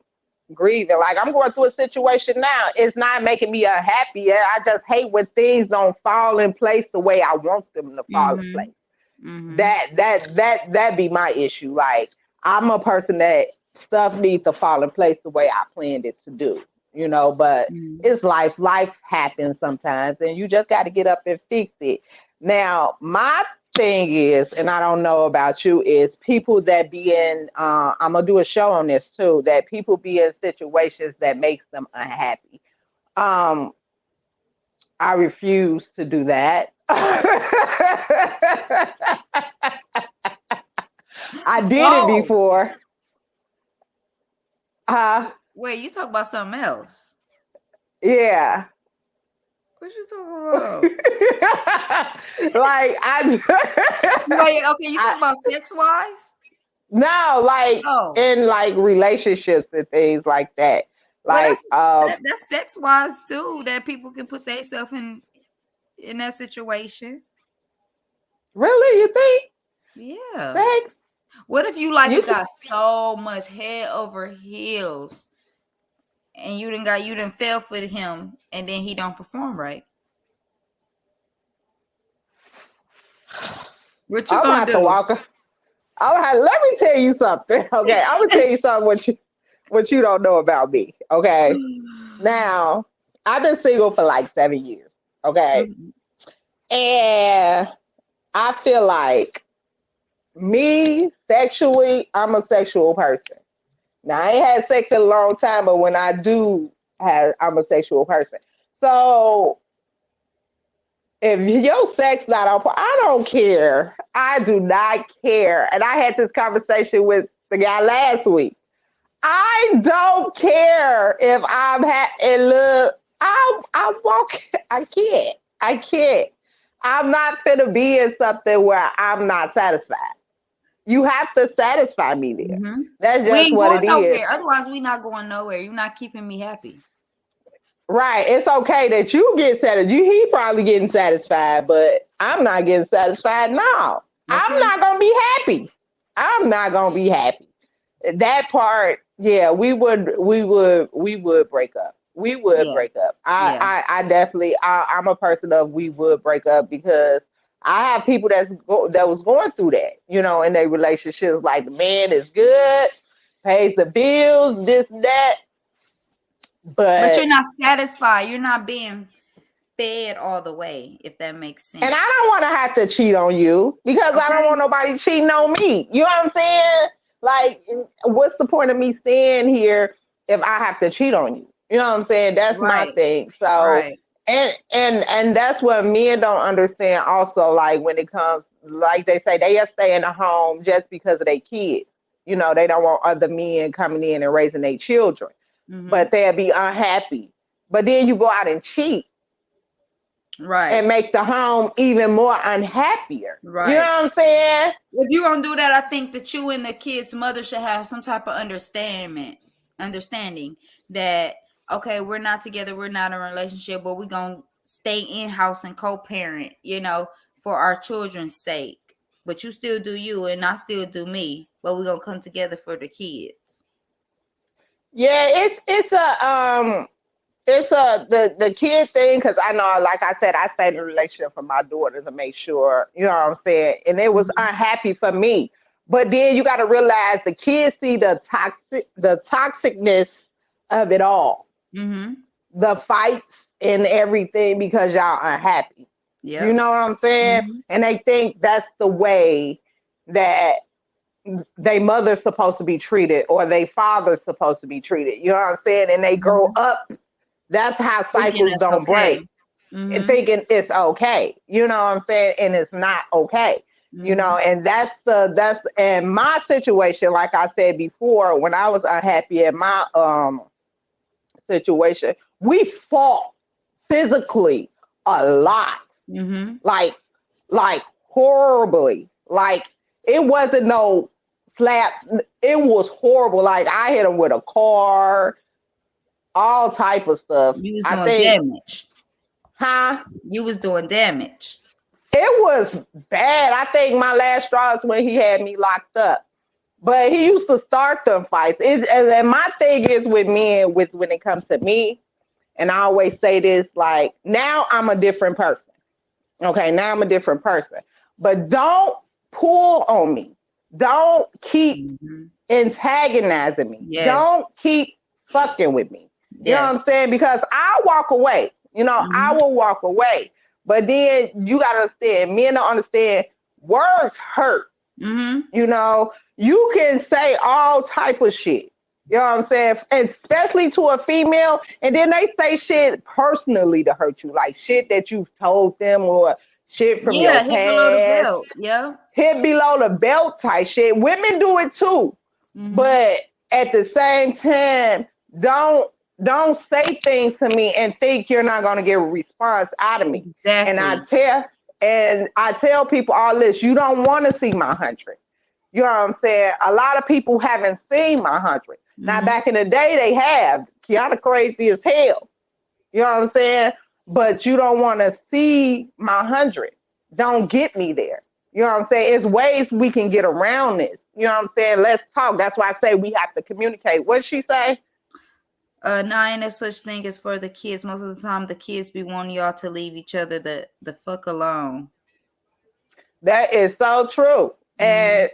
Speaker 3: grieving. Like I'm going through a situation now. It's not making me unhappy. I just hate when things don't fall in place the way I want them to fall in place. That be my issue. Like I'm a person that stuff needs to fall in place the way I planned it to do. But it's life. Life happens sometimes, and you just got to get up and fix it. Now, my thing is, and I don't know about you, is people that be in. I'm gonna do a show on this too. That people be in situations that makes them unhappy. Um, I refuse to do that. I did it before.
Speaker 4: Wait, you talk about something else?
Speaker 3: Yeah.
Speaker 4: What you talking about?
Speaker 3: Like
Speaker 4: okay, you talking about sex wise?
Speaker 3: No, like in like relationships and things like that. Like
Speaker 4: that's sex wise too. That people can put themselves in that situation.
Speaker 3: Really, you think?
Speaker 4: Yeah.
Speaker 3: Sex?
Speaker 4: What if you got so much head over heels, and you didn't fell for him, and then he don't perform right? What you gonna do?
Speaker 3: Let me tell you something. Okay, I'm gonna tell you something what you don't know about me. Okay, now I've been single for like 7 years. Okay, and I feel like me sexually, I'm a sexual person. Now I ain't had sex in a long time, but when I do I'm a sexual person. So if your sex not on point, I don't care. I do not care. And I had this conversation with the guy last week. I don't care if I'm and look, I walk. I can't. I can't. I'm not gonna be in something where I'm not satisfied. You have to satisfy me there. That's just what it is.
Speaker 4: Otherwise, we not going nowhere. You're not keeping me happy.
Speaker 3: Right. It's okay that you get satisfied. He probably getting satisfied, but I'm not getting satisfied now. Okay. I'm not gonna be happy. I'm not gonna be happy. That part, yeah, we would break up. We would break up. I definitely I'm a person of we would break up because I have people that was going through that, in their relationships. Like the man is good, pays the bills, this and that. But
Speaker 4: you're not satisfied. You're not being fed all the way, if that makes sense.
Speaker 3: And I don't want to have to cheat on you because I don't want nobody cheating on me. You know what I'm saying? Like, what's the point of me staying here if I have to cheat on you? You know what I'm saying? That's my thing. So, and that's what men don't understand also, like when it comes, like they say, they just stay in the home just because of their kids. They don't want other men coming in and raising their children. But they'll be unhappy. But then you go out and cheat. Right. And make the home even more unhappier. Right. You know what I'm saying?
Speaker 4: If you're going to do that, I think that you and the kid's mother should have some type of understanding that, okay, we're not together, we're not in a relationship, but we're going to stay in-house and co-parent, for our children's sake. But you still do you and I still do me, but we're going to come together for the kids.
Speaker 3: Yeah, it's the kid thing, because I know, like I said, I stayed in a relationship for my daughter to make sure, you know what I'm saying? And it was unhappy for me. But then you got to realize the kids see the toxicness of it all. The fights and everything because y'all unhappy. Yep. You know what I'm saying? And they think that's the way that their mother's supposed to be treated or their father's supposed to be treated. You know what I'm saying? And they grow up. That's how cycles don't break. Thinking it's okay. You know what I'm saying? And it's not okay. And that's and my situation, like I said before, when I was unhappy in my situation, we fought physically a lot. Like horribly. Like it wasn't no slap. It was horrible. Like I hit him with a car. All type of stuff.
Speaker 4: You was doing damage.
Speaker 3: Huh?
Speaker 4: You was doing damage.
Speaker 3: It was bad. I think my last straw is when he had me locked up. But he used to start them fights. And my thing is with men, with when it comes to me, and I always say this, like, now I'm a different person. Okay, now I'm a different person. But don't pull on me. Don't keep antagonizing me.
Speaker 4: Yes.
Speaker 3: Don't keep fucking with me. You know what I'm saying? Because I'll walk away. You know, I will walk away. But then you got to understand, men don't understand, words hurt. You know, you can say all type of shit. You know what I'm saying? Especially to a female. And then they say shit personally to hurt you. Like shit that you've told them or shit from your past.
Speaker 4: Hit below the belt. Yeah.
Speaker 3: Hit below the belt type shit. Women do it too. But at the same time, don't say things to me and think you're not going to get a response out of me.
Speaker 4: Exactly.
Speaker 3: And I tell people all this, you don't want to see my 100. You know what I'm saying? A lot of people haven't seen my 100. Now, back in the day, they have. Kianna crazy as hell. You know what I'm saying? But you don't want to see my 100. Don't get me there. You know what I'm saying? It's ways we can get around this. You know what I'm saying? Let's talk. That's why I say we have to communicate. What'd she say?
Speaker 4: Nah, ain't no such thing as for the kids. Most of the time, the kids be wanting y'all to leave each other the fuck alone.
Speaker 3: That is so true. And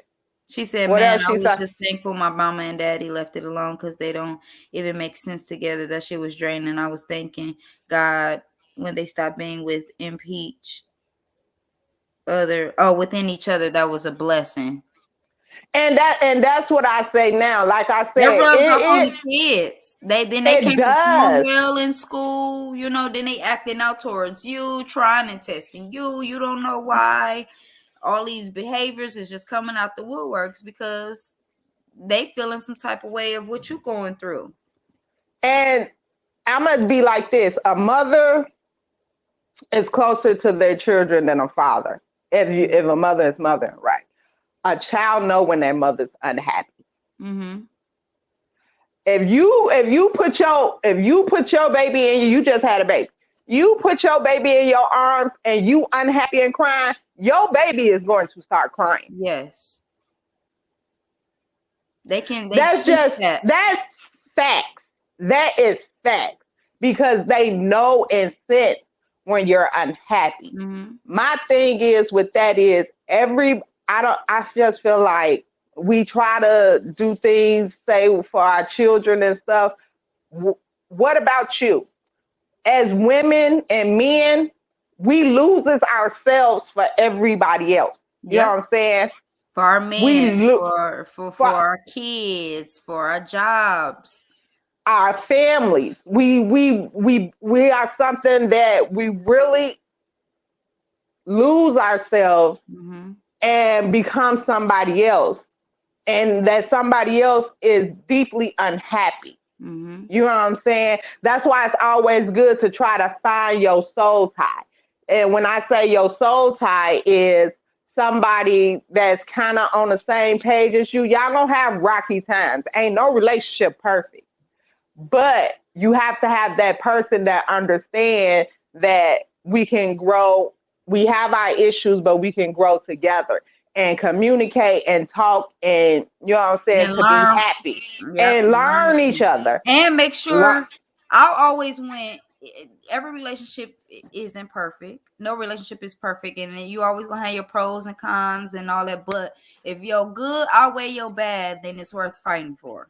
Speaker 4: she said, man, I was just thankful my mama and daddy left it alone because they don't even make sense together. That shit was draining. I was thanking God when they stopped being within each other, that was a blessing.
Speaker 3: And that's what I say now. Like I said,
Speaker 4: that rubs off on the kids. They can't perform well in school. You know, then they acting out towards you, trying and testing you. You don't know why. All these behaviors is just coming out the woodworks because they feeling some type of way of what you're going through.
Speaker 3: And I'm gonna be like this: a mother is closer to their children than a father. If a mother is mothering, right? A child know when their mother's unhappy. If you put your baby in you just had a baby. You put your baby in your arms and you unhappy and crying, your baby is going to start crying.
Speaker 4: Yes. That's
Speaker 3: facts. That is facts. Because they know and sense when you're unhappy. My thing is with that is I just feel like we try to do things, say for our children and stuff. What about you? As women and men, we loses ourselves for everybody else. You know what I'm saying?
Speaker 4: For our men, for our kids, for our jobs,
Speaker 3: our families. We are something that we really lose ourselves and become somebody else. And that somebody else is deeply unhappy. You know what I'm saying? That's why it's always good to try to find your soul tie. And when I say your soul tie is somebody that's kind of on the same page as you, y'all gonna have rocky times. Ain't no relationship perfect. But you have to have that person that understand that we can grow. We have our issues, but we can grow together and communicate and talk and, you know what I'm saying, to be happy and learn each other.
Speaker 4: And make sure, I always went, every relationship isn't perfect. No relationship is perfect. And you always going to have your pros and cons and all that. But if your good outweigh your bad, then it's worth fighting for.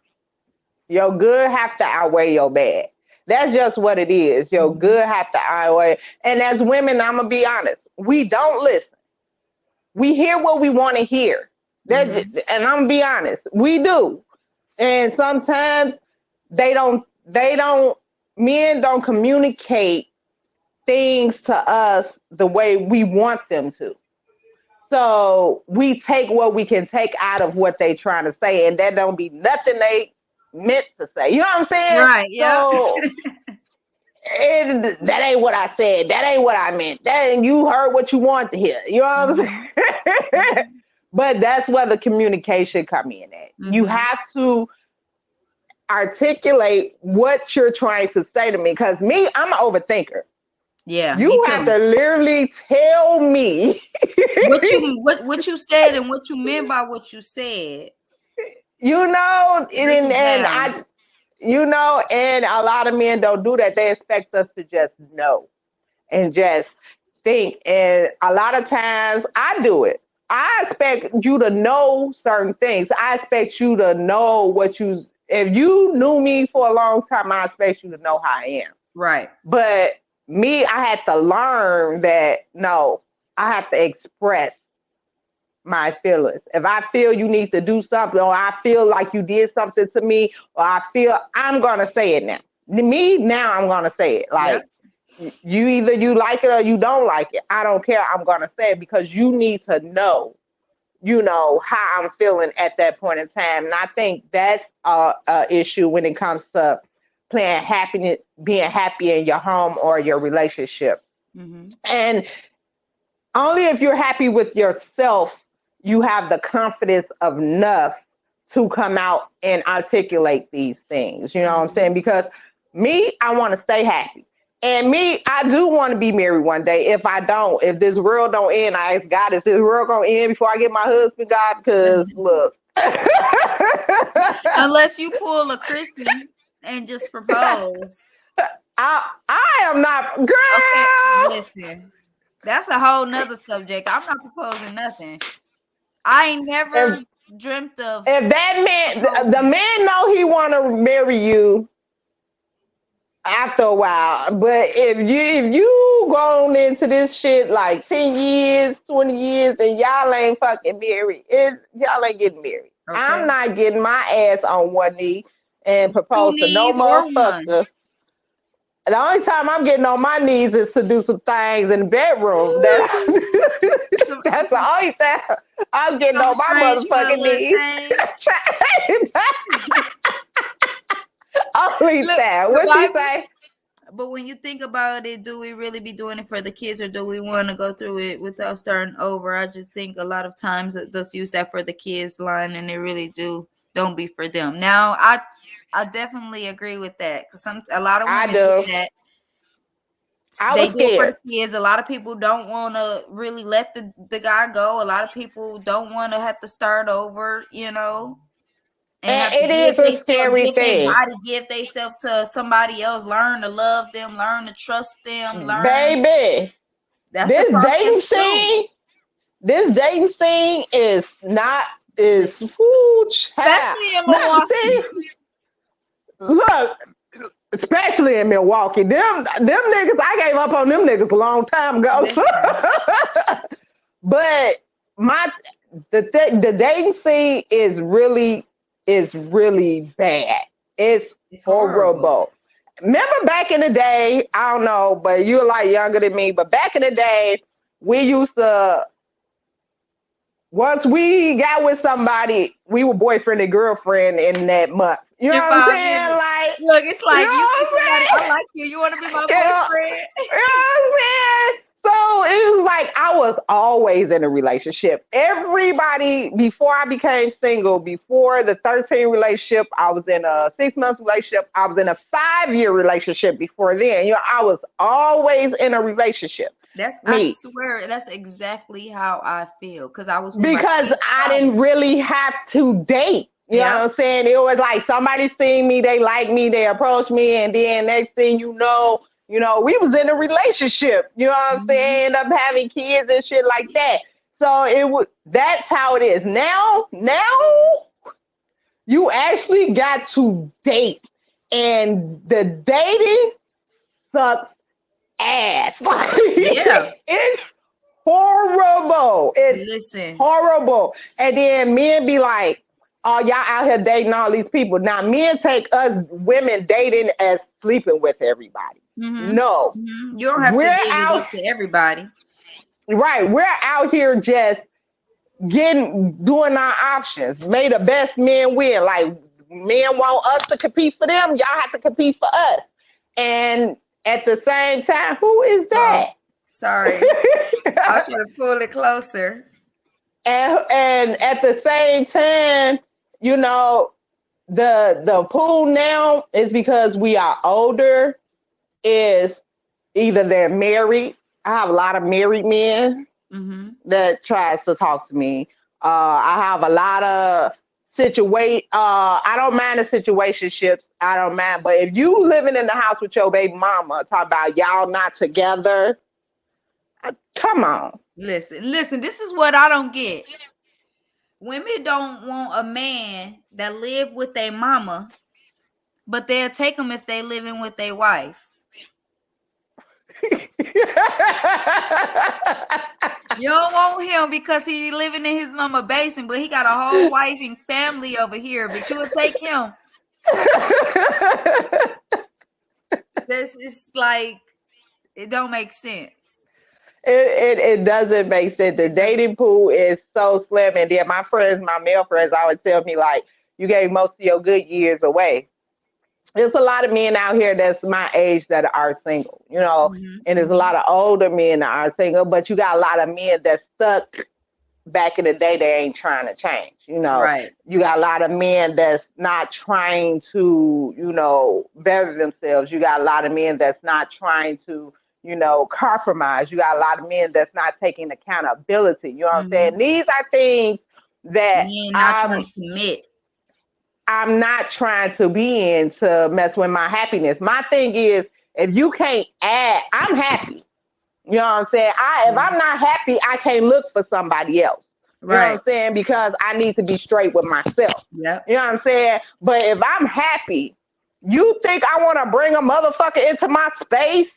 Speaker 3: Your good have to outweigh your bad. That's just what it is. Your good have to outweigh. And as women, I'm going to be honest, we don't listen. We hear what we want to hear. And I'm going to be honest, we do. And sometimes men don't communicate things to us the way we want them to. So we take what we can take out of what they trying to say, and that don't be nothing they meant to say. You know what I'm saying?
Speaker 4: Right. Yeah.
Speaker 3: So that ain't what I said. That ain't what I meant. You heard what you want to hear. You know what I'm saying? But that's where the communication come in at. You have to articulate what you're trying to say to me. Because I'm an overthinker.
Speaker 4: Yeah.
Speaker 3: You have to literally tell me
Speaker 4: what you said and what you meant by what you said.
Speaker 3: You know,
Speaker 4: Break it
Speaker 3: and
Speaker 4: down.
Speaker 3: I, and a lot of men don't do that. They expect us to just know and just think. And a lot of times I do it. I expect you to know certain things. I expect you to know if you knew me for a long time, I expect you to know how I am.
Speaker 4: Right.
Speaker 3: But me, I had to learn that no, I have to express my feelings. If I feel you need to do something, or I feel like you did something to me, or I feel, I'm gonna say it now. Me now, I'm gonna say it.
Speaker 4: Yep.
Speaker 3: Like you either you like it or you don't like it. I don't care. I'm gonna say it because you need to know. You know how I'm feeling at that point in time, and I think that's a issue when it comes to playing happiness, being happy in your home or your relationship.
Speaker 4: Mm-hmm.
Speaker 3: And only if you're happy with yourself, you have the confidence enough to come out and articulate these things. You know what I'm
Speaker 4: Mm-hmm.
Speaker 3: saying? Because me, I want to stay happy. And me, I do want to be married one day. If I don't, if this world don't end, I ask God, is this world gonna end before I get my husband, God? Because look.
Speaker 4: Unless you pull a Christian and just propose.
Speaker 3: I am not,
Speaker 4: Okay,
Speaker 3: girl.
Speaker 4: listen. That's a whole nother subject. I'm not proposing nothing. I ain't never
Speaker 3: If
Speaker 4: dreamt of
Speaker 3: if that man, the
Speaker 4: proposing.
Speaker 3: man know he want to marry you after a while, but if you going into this shit like 10 years, 20 years, and y'all ain't fucking married, y'all ain't getting married. I'm
Speaker 4: Okay.
Speaker 3: not getting my ass on one knee and
Speaker 4: Two
Speaker 3: propose to no
Speaker 4: knees or one.
Speaker 3: motherfucker. The only time I'm getting on my knees is to do some things in the bedroom.
Speaker 4: Ooh. Some,
Speaker 3: That's the
Speaker 4: some,
Speaker 3: only time I'm getting
Speaker 4: some
Speaker 3: on my
Speaker 4: strange for a
Speaker 3: motherfucking
Speaker 4: little
Speaker 3: knees.
Speaker 4: change.
Speaker 3: Only
Speaker 4: Look,
Speaker 3: time.
Speaker 4: the
Speaker 3: What she
Speaker 4: Bible.
Speaker 3: say?
Speaker 4: But when you think about it, do we really be doing it for the kids, or do we want to go through it without starting over? I just think a lot of times it does use that for the kids line, and they really don't be for them. Now, I definitely agree with that, because a lot of
Speaker 3: I
Speaker 4: women do
Speaker 3: do.
Speaker 4: that.
Speaker 3: I
Speaker 4: They
Speaker 3: was
Speaker 4: do it for the
Speaker 3: scared.
Speaker 4: kids. A lot of people don't want to really let the guy go. A lot of people don't want to have to start over, and
Speaker 3: And
Speaker 4: have to
Speaker 3: it is a scary
Speaker 4: give their
Speaker 3: thing.
Speaker 4: body, give themselves to somebody else, learn to love them, learn to trust them, learn.
Speaker 3: Baby,
Speaker 4: That's a
Speaker 3: this
Speaker 4: process
Speaker 3: dating
Speaker 4: too.
Speaker 3: scene, this dating scene is not, is
Speaker 4: Listen,
Speaker 3: huge.
Speaker 4: especially in
Speaker 3: Not
Speaker 4: Milwaukee.
Speaker 3: see, look, especially in Milwaukee. Them niggas, I gave up on them niggas a long time ago.
Speaker 4: Listen,
Speaker 3: But my the dating scene is really bad. It's
Speaker 4: it's horrible.
Speaker 3: horrible. Remember back in the day, I don't know, but you're like younger than me, but back in the day, we used to, once we got with somebody, we were boyfriend and girlfriend in that month. You know
Speaker 4: In
Speaker 3: what I'm
Speaker 4: 5 minutes.
Speaker 3: saying? Like,
Speaker 4: Look, it's
Speaker 3: you know
Speaker 4: like you see
Speaker 3: what
Speaker 4: somebody,
Speaker 3: I'm
Speaker 4: I
Speaker 3: saying?
Speaker 4: like you. You want to be my
Speaker 3: You know,
Speaker 4: boyfriend?
Speaker 3: you know what I'm saying? So it was like I was always in a relationship. Everybody, before I became single, before the 13 relationship, I was in a 6 months relationship. I was in a 5 year relationship before then. I was always in a relationship.
Speaker 4: I
Speaker 3: Me.
Speaker 4: swear, that's exactly how I feel. Because I was with my
Speaker 3: Because
Speaker 4: kids'
Speaker 3: I
Speaker 4: father.
Speaker 3: didn't really have to date. You know what
Speaker 4: Yep.
Speaker 3: I'm saying? It was like somebody seen me, they liked me, they approached me, and then next thing we was in a relationship. You know what I'm
Speaker 4: Hmm.
Speaker 3: saying? End up having kids and shit like that. So that's how it is. Now you actually got to date. And the dating sucks ass. Like
Speaker 4: Yeah.
Speaker 3: it's horrible. It's
Speaker 4: Listen.
Speaker 3: horrible. And then men be like, "Oh, y'all out here dating all these people." Now, men take us women dating as sleeping with everybody.
Speaker 4: Hmm.
Speaker 3: No,
Speaker 4: Hmm. You don't have to
Speaker 3: we're
Speaker 4: give it
Speaker 3: out
Speaker 4: up to everybody.
Speaker 3: right. We're out here just doing our options. May the best men win. Like men want us to compete for them, y'all have to compete for us. And at the same time, who is
Speaker 4: Oh,
Speaker 3: that?
Speaker 4: sorry. I'll try to pull it closer.
Speaker 3: And at the same time, you know, the pool now is because we are older, is either they're married. I have a lot of married men
Speaker 4: Hmm.
Speaker 3: that tries to talk to me. I have a lot of I don't mind the situationships. I don't mind. But if you living in the house with your baby mama, talk about y'all not together. Come on.
Speaker 4: Listen, this is what I don't get. Women don't want a man that live with their mama, but they'll take them if they living with their wife. You don't want him because he living in his mama basement, but he got a whole wife and family over here. But you would take him. This is like, it don't make sense.
Speaker 3: It doesn't make sense. The dating pool is so slim, and then my male friends, always tell me like, you gave most of your good years away. There's a lot of men out here that's my age that are single, and there's a lot of older men that are single, but you got a lot of men that's stuck back in the day. They ain't trying to change,
Speaker 4: Right.
Speaker 3: You got a lot of men that's not trying to, better themselves. You got a lot of men that's not trying to, compromise. You got a lot of men that's not taking accountability. You know what I'm saying? These are things that
Speaker 4: Men not trying to commit.
Speaker 3: I'm not trying to be in to mess with my happiness. My thing is, if you can't add, I'm happy. You know what I'm saying? If I'm not happy, I can't look for somebody else. You know what I'm saying? Because I need to be straight with myself.
Speaker 4: Yep.
Speaker 3: You know what I'm saying? But if I'm happy, you think I want to bring a motherfucker into my space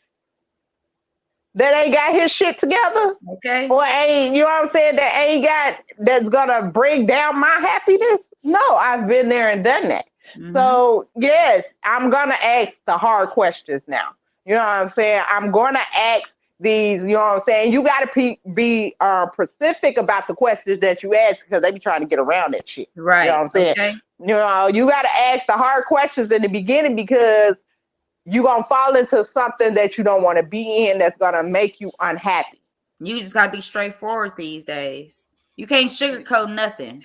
Speaker 3: that ain't got his shit together?
Speaker 4: Okay.
Speaker 3: Or ain't, you know what I'm saying, that's gonna bring down my happiness? No, I've been there and done that. So yes, I'm gonna ask the hard questions now. You know what I'm saying? I'm gonna ask these, you know what I'm saying? You gotta be specific about the questions that you ask, because they be trying to get around that shit.
Speaker 4: Right.
Speaker 3: You know what I'm saying?
Speaker 4: Okay.
Speaker 3: You gotta ask the hard questions in the beginning, because you're going to fall into something that you don't want to be in, that's going to make you unhappy.
Speaker 4: You just got to be straightforward these days. You can't sugarcoat nothing.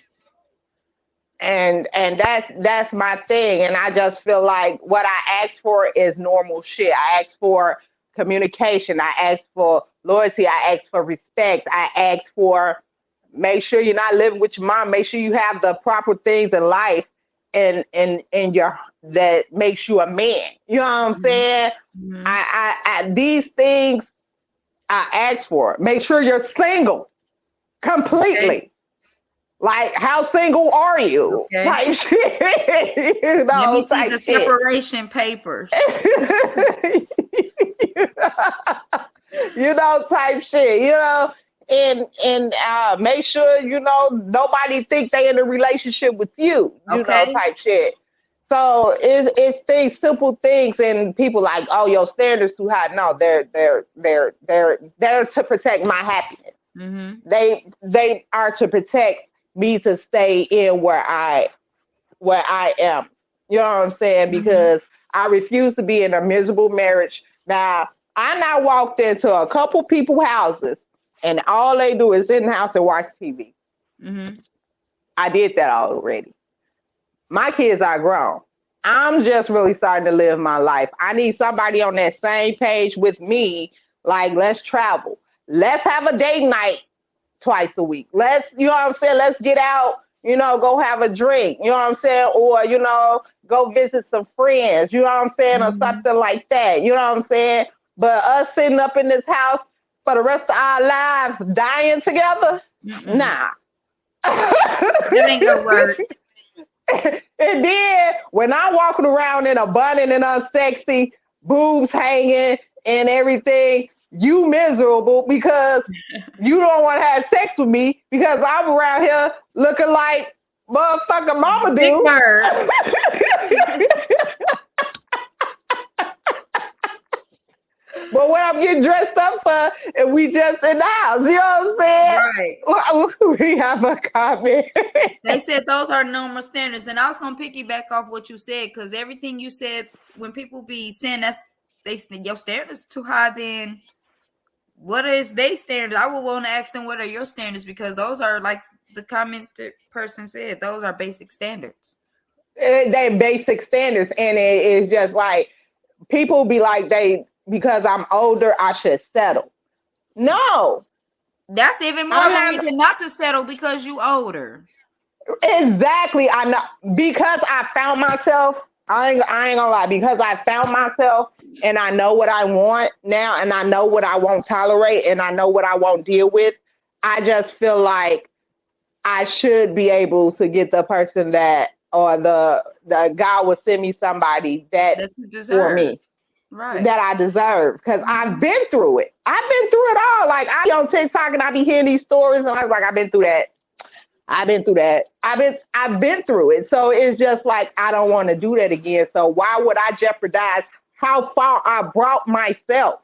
Speaker 3: And that's my thing. And I just feel like what I ask for is normal shit. I ask for communication. I ask for loyalty. I ask for respect. I ask for, make sure you're not living with your mom. Make sure you have the proper things in life and your that makes you a man. You know what I'm saying? I these things I ask for. Make sure you're single completely. Okay. Like, how single are you?
Speaker 4: Okay.
Speaker 3: Type shit.
Speaker 4: Let me see the separation papers.
Speaker 3: Type shit. And make sure nobody think they in a relationship with you. Type shit. So it's these simple things, and people like, oh, your standards too high. No, they're to protect my happiness. They are to protect me to stay in where I am. You know what I'm saying? Because I refuse to be in a miserable marriage. Now, I now walked into a couple people's houses, and all they do is sit in the house and watch TV. I did that already. My kids are grown. I'm just really starting to live my life. I need somebody on that same page with me. Like, let's travel. Let's have a date night twice a week. Let's, you know what I'm saying? Let's get out, go have a drink, you know what I'm saying? Or, go visit some friends, you know what I'm saying? Or something like that, you know what I'm saying? But us sitting up in this house for the rest of our lives dying together? Nah.
Speaker 4: That ain't gonna work.
Speaker 3: And then when I'm walking around in abundant and unsexy, boobs hanging and everything, you miserable because you don't want to have sex with me because I'm around here looking like motherfucking mama
Speaker 4: Big
Speaker 3: do.
Speaker 4: Bird.
Speaker 3: But what I'm getting dressed up for, and we just in the house, you know what I'm saying?
Speaker 4: Right.
Speaker 3: We have a comment.
Speaker 4: They said those are normal standards, and I was gonna piggyback off what you said, because everything you said, when people be saying your standards too high, then what is they standards? I would want to ask them, what are your standards? Because those are, like the commented person said, those are basic standards.
Speaker 3: They basic standards, and it is just like people be like, because I'm older, I should settle. No.
Speaker 4: That's even more of a reason not to settle, because you older.
Speaker 3: Exactly. I know because I found myself. I ain't gonna lie. Because I found myself, and I know what I want now, and I know what I won't tolerate, and I know what I won't deal with. I just feel like I should be able to get the person that, or the God will send me somebody that
Speaker 4: That you
Speaker 3: for
Speaker 4: deserve.
Speaker 3: me
Speaker 4: Right.
Speaker 3: that I deserve because I've
Speaker 4: Mhm.
Speaker 3: been through it. I've been through it all. Like I be on TikTok and I be hearing these stories, and I was like, I've been through that. I've been through that. I've been through it. So it's just like I don't want to do that again. So why would I jeopardize how far I brought myself?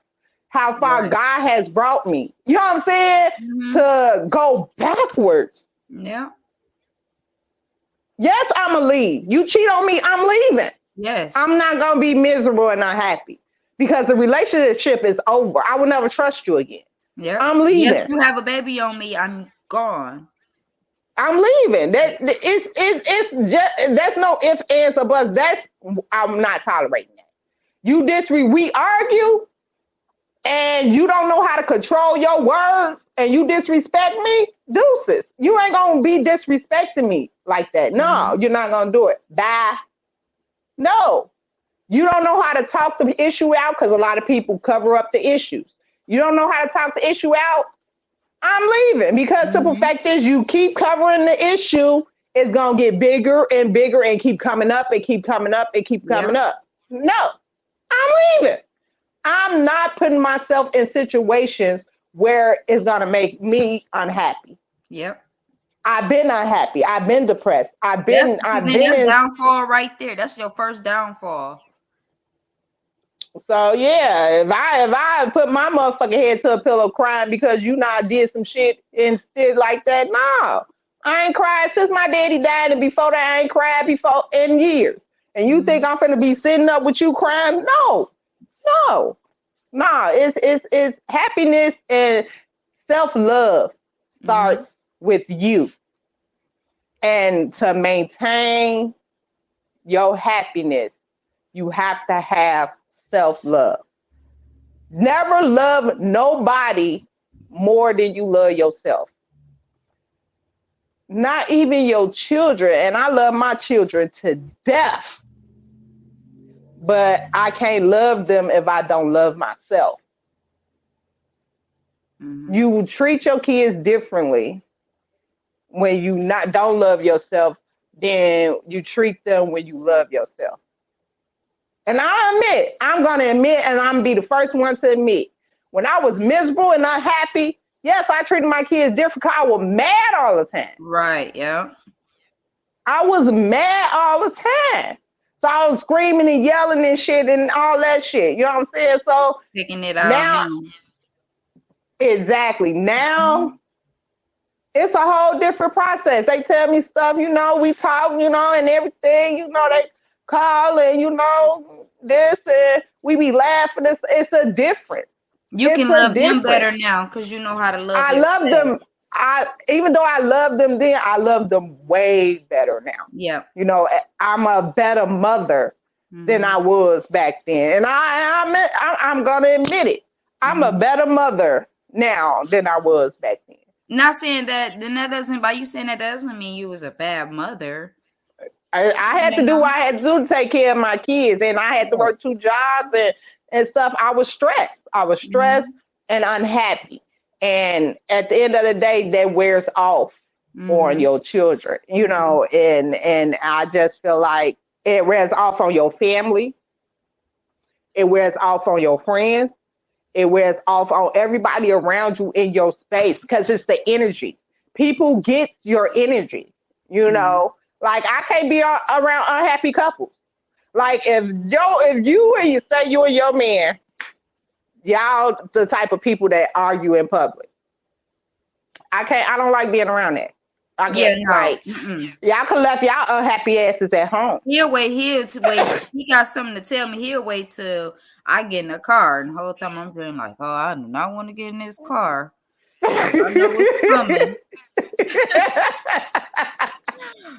Speaker 3: How far
Speaker 4: Right.
Speaker 3: God has brought me. You know what I'm saying?
Speaker 4: Mhm.
Speaker 3: To go backwards.
Speaker 4: Yeah.
Speaker 3: Yes, I'ma leave. You cheat on me, I'm leaving. I'm
Speaker 4: Yes.
Speaker 3: not gonna be miserable and unhappy because the relationship is over. I will never trust you again.
Speaker 4: Yep.
Speaker 3: I'm
Speaker 4: Yes,
Speaker 3: leaving.
Speaker 4: you have a baby on me. I'm gone.
Speaker 3: I'm leaving.
Speaker 4: Yeah.
Speaker 3: It's just that's no ifs, ands, or buts. That's I'm not tolerating that. We argue and you don't know how to control your words and you disrespect me, deuces. You ain't gonna be disrespecting me like that. No,
Speaker 4: Mhm.
Speaker 3: you're not gonna do it. Bye. No. You don't know how to talk the issue out because a lot of people cover up the issues. You don't know how to talk the issue out. I'm leaving because simple
Speaker 4: Mhm.
Speaker 3: fact is you keep covering the issue, it's gonna get bigger and bigger and keep coming up and keep coming up and keep coming
Speaker 4: Yep.
Speaker 3: up. No, I'm leaving. I'm not putting myself in situations where it's gonna make me unhappy.
Speaker 4: Yep.
Speaker 3: I've been unhappy. I've been depressed. I've
Speaker 4: That's
Speaker 3: been
Speaker 4: because
Speaker 3: I've
Speaker 4: then
Speaker 3: been
Speaker 4: that's
Speaker 3: in.
Speaker 4: downfall right there. That's your first downfall.
Speaker 3: So yeah, if I put my motherfucking head to a pillow crying because you not did some shit and shit like that, no. I ain't cried since my daddy died, and before that I ain't cried before in years. And you think
Speaker 4: Mhm.
Speaker 3: I'm finna be sitting up with you crying? No, no, no. It's happiness and self-love
Speaker 4: Mhm.
Speaker 3: starts with you. And to maintain your happiness, you have to have self-love. Never love nobody more than you love yourself. Not even your children. And I love my children to death, but I can't love them if I don't love myself.
Speaker 4: Mhm.
Speaker 3: You will treat your kids differently when you not don't love yourself than you treat them when you love yourself. And I'm gonna admit, and I'm gonna be the first one to admit, when I was miserable and unhappy, yes, I treated my kids different because I was mad all the time.
Speaker 4: Right. Yep.
Speaker 3: I was mad all the time. So I was screaming and yelling and shit and all that shit. You know what I'm saying? So
Speaker 4: Taking it out on
Speaker 3: now,
Speaker 4: them.
Speaker 3: exactly. Now
Speaker 4: Mhm.
Speaker 3: it's a whole different process. They tell me stuff, we talk, and everything, they call and, this and we be laughing. It's a difference.
Speaker 4: You
Speaker 3: It's
Speaker 4: can
Speaker 3: a
Speaker 4: love them better
Speaker 3: difference.
Speaker 4: now because you know how to love
Speaker 3: I love
Speaker 4: yourself.
Speaker 3: them. Even though I loved them then, I love them way better now.
Speaker 4: Yep.
Speaker 3: I'm a better mother than
Speaker 4: Mhm.
Speaker 3: I was back then, and I'm gonna admit it. I'm a
Speaker 4: Mhm.
Speaker 3: better mother now than I was back then.
Speaker 4: Not saying that, then that doesn't, by you saying that doesn't mean you was a bad mother.
Speaker 3: I had
Speaker 4: You
Speaker 3: to do what
Speaker 4: know?
Speaker 3: I had to do to take care of my kids, and I had to
Speaker 4: Right.
Speaker 3: work two jobs and stuff. I was stressed. I was stressed
Speaker 4: Mhm.
Speaker 3: and unhappy. And at the end of the day, that wears off on
Speaker 4: Mhm.
Speaker 3: your children,
Speaker 4: Mhm.
Speaker 3: and I just feel like it wears off on your family, it wears off on your friends, it wears off on everybody around you in your space because it's the energy. People get your energy, you
Speaker 4: Mhm.
Speaker 3: know. Like I can't be around unhappy couples. Like if you and you say you and your man, y'all the type of people that argue in public. I don't like being around that. I
Speaker 4: Yeah,
Speaker 3: get
Speaker 4: no.
Speaker 3: like
Speaker 4: Mm-mm.
Speaker 3: y'all could left y'all unhappy asses at home.
Speaker 4: He'll wait. He got something to tell me. He'll wait till I get in the car, and the whole time I'm feeling like, oh, I do not want to get in this car because I know it's coming.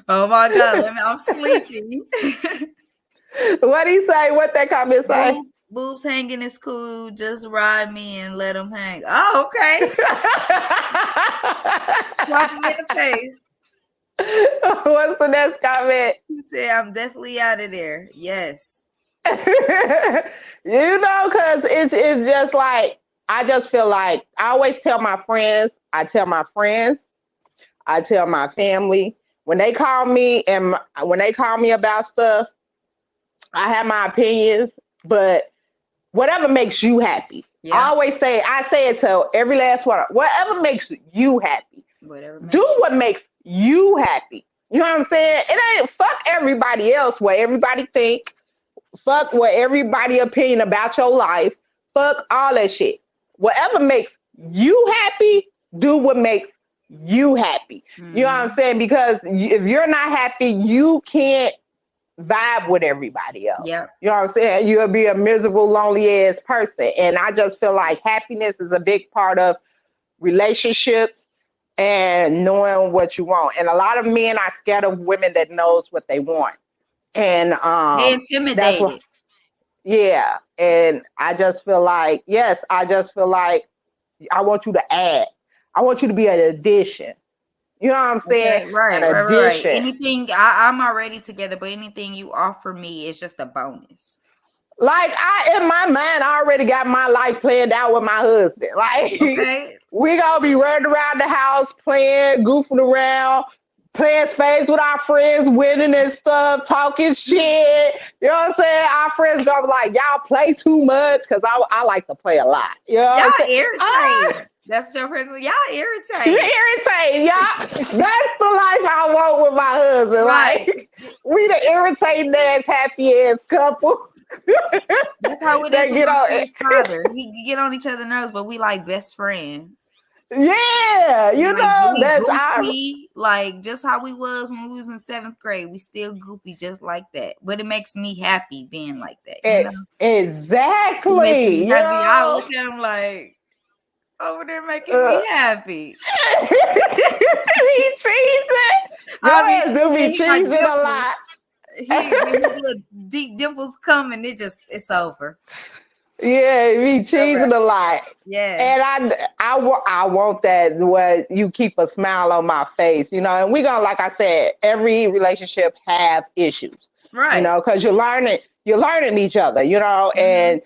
Speaker 4: Oh my God, I'm sleepy.
Speaker 3: What he say? What that comment say?
Speaker 4: Boobs hanging is cool. Just ride me and let them hang. Oh, okay. Slap him in the face.
Speaker 3: What's the next comment?
Speaker 4: He said, I'm definitely out of there. Yes.
Speaker 3: Because it's just like, I just feel like I always tell my friends, I tell my family when they call me when they call me about stuff, I have my opinions, but whatever makes you happy.
Speaker 4: Yeah.
Speaker 3: I say it to every last one. Whatever makes you happy.
Speaker 4: Whatever makes
Speaker 3: Do what makes you happy. You know what I'm saying? It ain't fuck everybody else what everybody think. Fuck what everybody opinion about your life. Fuck all that shit. Whatever makes you happy, do what makes you happy. You know what I'm saying? Because if you're not happy, you can't vibe with everybody else.
Speaker 4: Yeah.
Speaker 3: You know what I'm saying? You'll be a miserable, lonely ass person. And I just feel like happiness is a big part of relationships and knowing what you want. And a lot of men are scared of women that knows what they want. And
Speaker 4: they
Speaker 3: that's
Speaker 4: intimidated.
Speaker 3: what, yeah. And I just feel like, yes, I just feel like I want you to add. I want you to be an addition. You know what I'm saying?
Speaker 4: Okay, right,
Speaker 3: An addition.
Speaker 4: Anything I'm already together, but anything you offer me is just a bonus.
Speaker 3: Like in my mind, I already got my life planned out with my husband. Like we gonna be running around the house, playing, goofing around, playing space with our friends, winning and stuff, talking shit. You know what I'm saying? Our friends gonna be like, y'all play too much, because I like to play a lot. You know what I'm saying?
Speaker 4: Irritating. That's what your friends. Y'all irritating.
Speaker 3: You irritating, y'all. That's the life I want with my husband.
Speaker 4: Right.
Speaker 3: Like we the irritating ass, happy ass couple.
Speaker 4: That's how it is with my father. We get on each other's nerves, but we like best friends.
Speaker 3: Yeah, you
Speaker 4: like,
Speaker 3: know, that's
Speaker 4: goofy, like just how we was when we was in 7th grade. We still goofy just like that. But it makes me happy being like that. You know?
Speaker 3: Exactly.
Speaker 4: It makes me happy.
Speaker 3: Yo.
Speaker 4: I look at him like over there making me happy.
Speaker 3: He cheesing. Your do be cheesing a lot.
Speaker 4: His little deep dimples coming, it's over.
Speaker 3: Yeah, be cheesing a lot.
Speaker 4: Yeah.
Speaker 3: And I want that where you keep a smile on my face, you know. And we gonna, like I said, every relationship have issues,
Speaker 4: right?
Speaker 3: You know, because you're learning each other, you know, and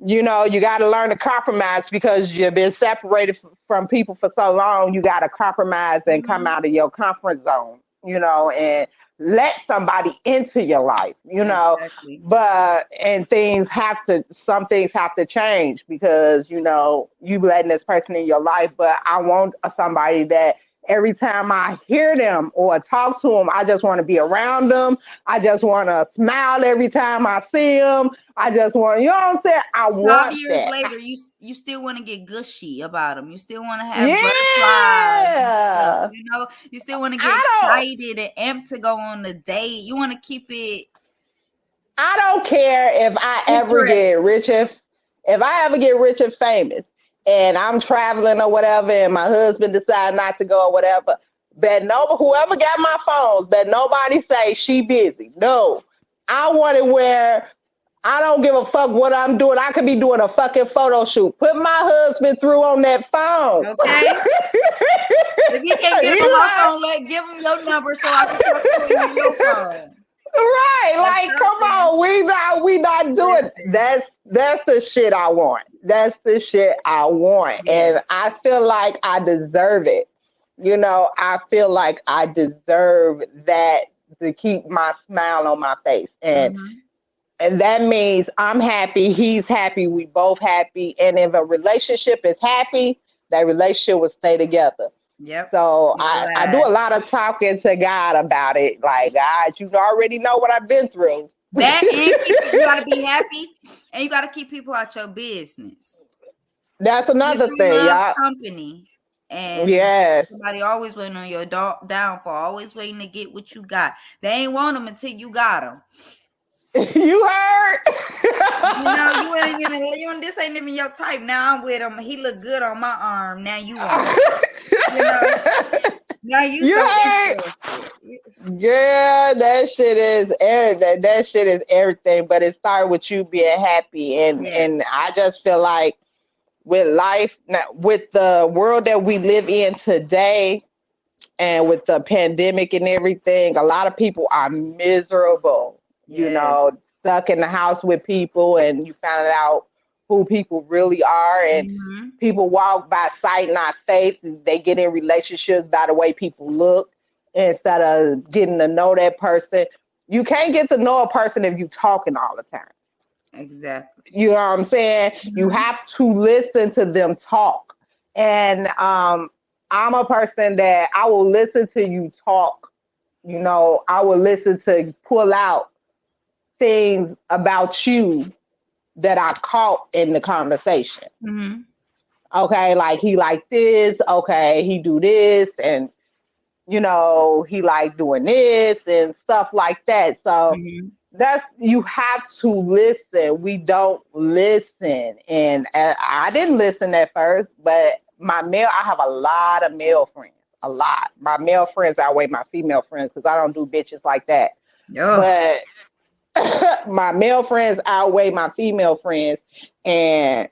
Speaker 3: you know you got to learn to compromise because you've been separated from people for so long. You got to compromise and come out of your comfort zone, you know, and let somebody into your life, you know.
Speaker 4: Exactly.
Speaker 3: But some things have to change because, you know, you letting this person in your life. But I want somebody that every time I hear them or talk to them, I just want to be around them. I just want to smile every time I see them. I just want, you know what I'm saying? I want
Speaker 4: 12 years
Speaker 3: that.
Speaker 4: later, you still want to get gushy about them. You still want to have butterflies.
Speaker 3: Yeah.
Speaker 4: You know, you still want to get excited and amped to go on the date. You want to keep it.
Speaker 3: I don't care if I ever get rich, if I ever get rich and famous and I'm traveling or whatever and my husband decides not to go or whatever, whoever got my phones, bet nobody say she busy. No. I want it where I don't give a fuck what I'm doing. I could be doing a fucking photo shoot. Put my husband through on that phone.
Speaker 4: Okay. If he can't get on my phone, give him your number so I can talk to him on your phone.
Speaker 3: Right, like come on, we not doing that's the shit I want. That's the shit I want, and I feel like I deserve it. You know, I feel like I deserve that to keep my smile on my face, and that means I'm happy, he's happy, we both happy, and if a relationship is happy, that relationship will stay together.
Speaker 4: Yep.
Speaker 3: So I do a lot of talking to God about it. Like, God, you already know what I've been through.
Speaker 4: That and you gotta be happy, and you gotta keep people out your business.
Speaker 3: That's another thing, y'all.
Speaker 4: Company, and somebody always waiting on your downfall, always waiting to get what you got. They ain't want them until you got them.
Speaker 3: You heard?
Speaker 4: You know, this ain't even your type. Now I'm with him. He look good on my arm. Now you want him. You know? Now you heard?
Speaker 3: Yeah, that shit is everything. That shit is everything. But it started with you being happy, and I just feel like with life, with the world that we live in today, And with the pandemic and everything, a lot of people are miserable,
Speaker 4: Yes.
Speaker 3: stuck in the house with people, and you find out who people really are. And
Speaker 4: Mm-hmm.
Speaker 3: people walk by sight, not faith. They get in relationships by the way people look instead of getting to know that person. You can't get to know a person if you're talking all the time.
Speaker 4: Exactly.
Speaker 3: You know what I'm saying? You
Speaker 4: Mm-hmm.
Speaker 3: have to listen to them talk. And I'm a person that I will listen to you talk. I will listen to pull out things about you that I caught in the conversation.
Speaker 4: Mm-hmm.
Speaker 3: Okay, like he like this, okay, he do this, and he like doing this and stuff like that. So
Speaker 4: Mm-hmm.
Speaker 3: that's you have to listen. We don't listen, and I didn't listen at first, but I have a lot of male friends, a lot. My male friends outweigh my female friends because I don't do bitches like that.
Speaker 4: Oh.
Speaker 3: But my male friends outweigh my female friends, and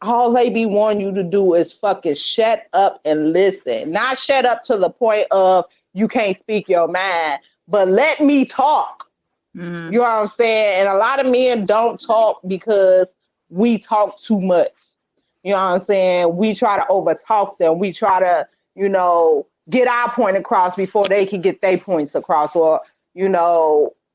Speaker 3: all they be wanting you to do is fucking shut up and listen. Not shut up to the point of you can't speak your mind, but let me talk.
Speaker 4: Mm-hmm.
Speaker 3: You know what I'm saying? And a lot of men don't talk because we talk too much. You know what I'm saying? We try to overtalk them. We try to, get our point across before they can get their points across. Or,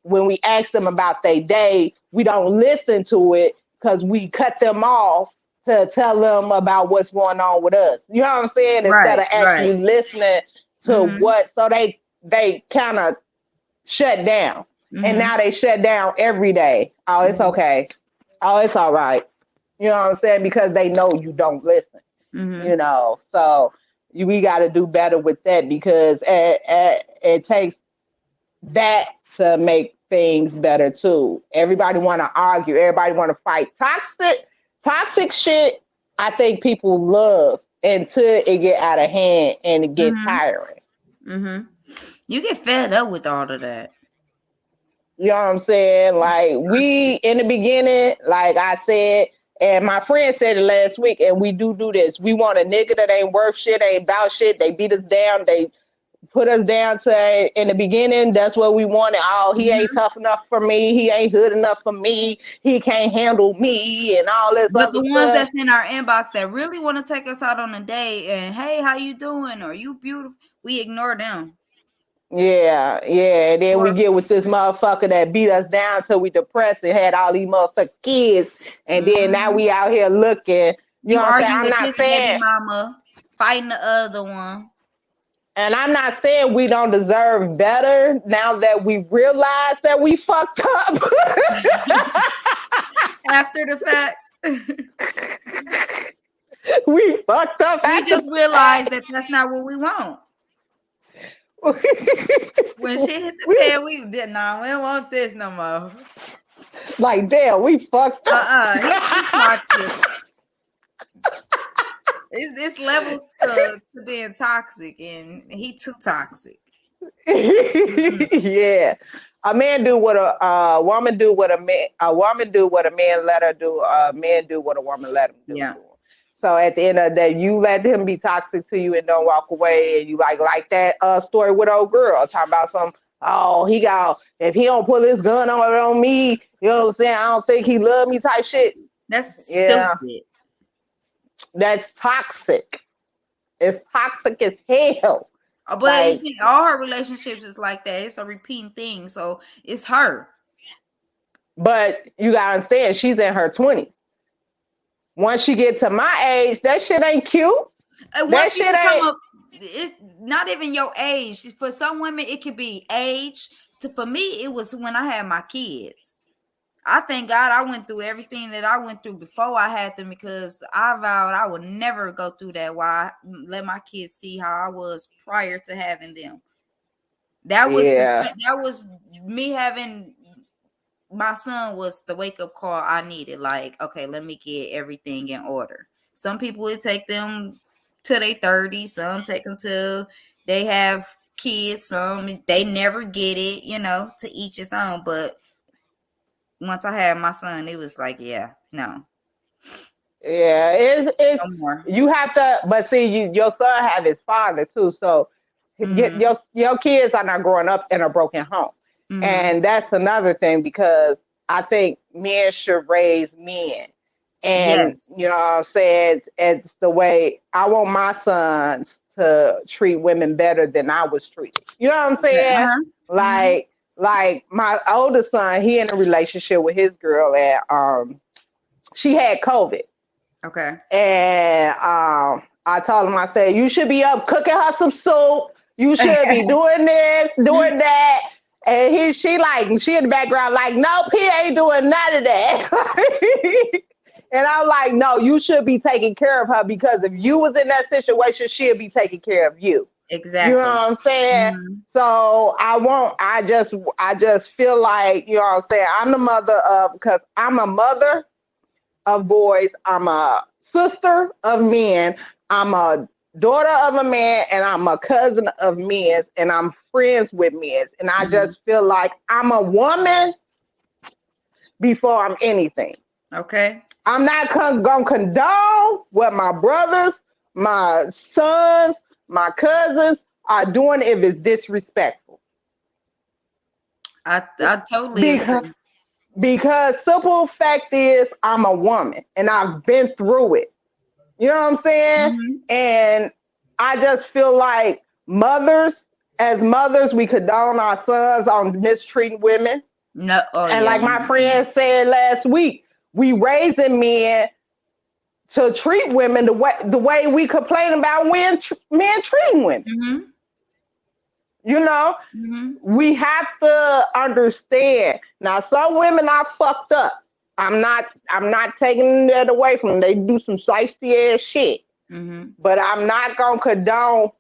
Speaker 3: when we ask them about their day, we don't listen to it because we cut them off to tell them about what's going on with us. You know what I'm saying? Instead
Speaker 4: Right.
Speaker 3: of
Speaker 4: Right.
Speaker 3: actually listening to
Speaker 4: Mm-hmm.
Speaker 3: what, so they kind of shut down. And
Speaker 4: Mm-hmm.
Speaker 3: now they shut down every day. Oh, it's
Speaker 4: Mm-hmm.
Speaker 3: okay. Oh, it's all right. You know what I'm saying? Because they know you don't listen.
Speaker 4: Mm-hmm.
Speaker 3: So we got to do better with that because it takes that to make things better too. Everybody want to argue. Everybody want to fight. Toxic shit. I think people love until it get out of hand and it get
Speaker 4: Mm-hmm.
Speaker 3: tiring.
Speaker 4: Mm-hmm. You get fed up with all of that.
Speaker 3: You know what I'm saying? Like we in the beginning, like I said, and my friend said it last week, and we do this. We want a nigga that ain't worth shit, ain't about shit. They beat us down. They put us down to in the beginning. That's what we wanted. Oh, he ain't
Speaker 4: Mm-hmm.
Speaker 3: tough enough for me. He ain't good enough for me. He can't handle me, and all this
Speaker 4: But
Speaker 3: other
Speaker 4: the ones
Speaker 3: stuff.
Speaker 4: that's in our inbox that really want to take us out on a date and hey, how you doing? Or you beautiful? We ignore them.
Speaker 3: Yeah. And then we
Speaker 4: Or
Speaker 3: get with this motherfucker that beat us down till we depressed and had all these motherfucking kids. And then now
Speaker 4: mm-hmm.
Speaker 3: we out here looking. You know
Speaker 4: You
Speaker 3: what I'm saying?
Speaker 4: arguing with this baby mama, fighting the other one.
Speaker 3: I'm not saying we don't deserve better now that we realize that we fucked up.
Speaker 4: After the fact.
Speaker 3: We fucked up
Speaker 4: We
Speaker 3: after
Speaker 4: just
Speaker 3: the
Speaker 4: realized
Speaker 3: fact.
Speaker 4: that that's not what we want. When shit hit the
Speaker 3: we
Speaker 4: fan, we did nah, we don't want this no more.
Speaker 3: like damn, we fucked up.
Speaker 4: He too toxic. It's levels to being toxic, and he too toxic. Mm-mm.
Speaker 3: Yeah. A man do what a woman do what a woman do what a man let her do. A man do what a woman let him do
Speaker 4: Yeah.
Speaker 3: to him. So at the end of the day, you let him be toxic to you and don't walk away. And you like that story with old girl talking about some. Oh, he got if he don't pull his gun on me, you know what I'm saying? I don't think he love me type shit.
Speaker 4: That's
Speaker 3: Yeah,
Speaker 4: stupid.
Speaker 3: that's toxic. It's toxic as hell.
Speaker 4: But
Speaker 3: Like,
Speaker 4: it's all her relationships is like that. It's a repeating thing. So it's her.
Speaker 3: but you gotta understand, she's in her 20s. Once you get to my age, that shit ain't cute.
Speaker 4: And
Speaker 3: That
Speaker 4: once you
Speaker 3: shit
Speaker 4: become
Speaker 3: ain't.
Speaker 4: it's not even your age. For some women, it could be age. For me, it was when I had my kids. I thank God I went through everything that I went through before I had them because I vowed I would never go through that while I let my kids see how I was prior to having them.
Speaker 3: Yeah,
Speaker 4: That was me having my son was the wake up call I needed. Like, okay, let me get everything in order. Some people would take them to their 30s, some take them till they have kids, some they never get it, to each his own. But once I had my son, it was like, yeah, no,
Speaker 3: yeah. It's
Speaker 4: no more.
Speaker 3: you have to, but see, your son have his father too, so Your kids are not growing up in a broken home. And that's another thing, because I think men should raise men. And you know
Speaker 4: Yes.
Speaker 3: what I'm saying? It's the way I want my sons to treat women better than I was treated. You know what I'm saying?
Speaker 4: Uh-huh. Mm-hmm.
Speaker 3: Like my oldest son, he in a relationship with his girl, and she had COVID.
Speaker 4: Okay.
Speaker 3: And I told him, I said, you should be up cooking her some soup. You should be doing this, doing that. And she in the background, like, nope, he ain't doing none of that. And I'm like, no, you should be taking care of her, because if you was in that situation, she'll be taking care of you. You know what
Speaker 4: Exactly.
Speaker 3: I'm saying?
Speaker 4: Mm-hmm.
Speaker 3: So I just feel like, you know what I'm saying? I'm the mother of, because I'm a mother of boys. I'm a sister of men. I'm a daughter of a man, and I'm a cousin of men, and I'm friends with men. And I
Speaker 4: Mm-hmm.
Speaker 3: just feel like I'm a woman before I'm anything.
Speaker 4: Okay.
Speaker 3: I'm not gonna condone what my brothers, my sons, my cousins are doing if it's disrespectful.
Speaker 4: I totally
Speaker 3: Because
Speaker 4: agree.
Speaker 3: simple fact is, I'm a woman and I've been through it. You know what I'm saying?
Speaker 4: Mm-hmm.
Speaker 3: And I just feel like as mothers, we condone our sons on mistreating women.
Speaker 4: No. Oh
Speaker 3: And
Speaker 4: yeah.
Speaker 3: like my friend said last week, we raising men to treat women the way we complain about men treating women.
Speaker 4: Mm-hmm.
Speaker 3: You know,
Speaker 4: Mm-hmm.
Speaker 3: we have to understand. Now, some women are fucked up. I'm not taking that away from them. They do some shiesty ass shit.
Speaker 4: Mm-hmm.
Speaker 3: But I'm not gonna condone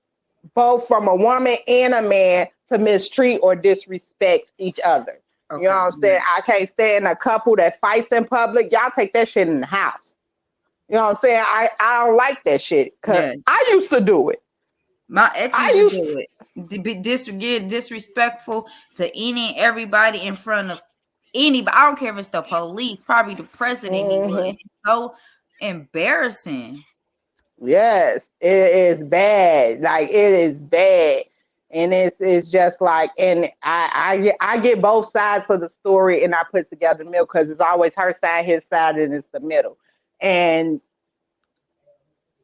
Speaker 3: both from a woman and a man to mistreat or disrespect each other. You know
Speaker 4: Okay.
Speaker 3: what I'm saying? I can't stand a couple that fights in public. Y'all take that shit in the house. You know what I'm saying? I don't like that shit, because
Speaker 4: Yes.
Speaker 3: I used to do it.
Speaker 4: My ex
Speaker 3: I
Speaker 4: used to
Speaker 3: used
Speaker 4: do it. Get disrespectful to any and everybody in front of anybody. I don't care if it's the police, probably the president. He would,
Speaker 3: hmm
Speaker 4: and it's so embarrassing.
Speaker 3: Yes, it is bad. Like, it is bad. And it's just like, and I get both sides of the story, and I put together the middle, because it's always her side, his side, and it's the middle. And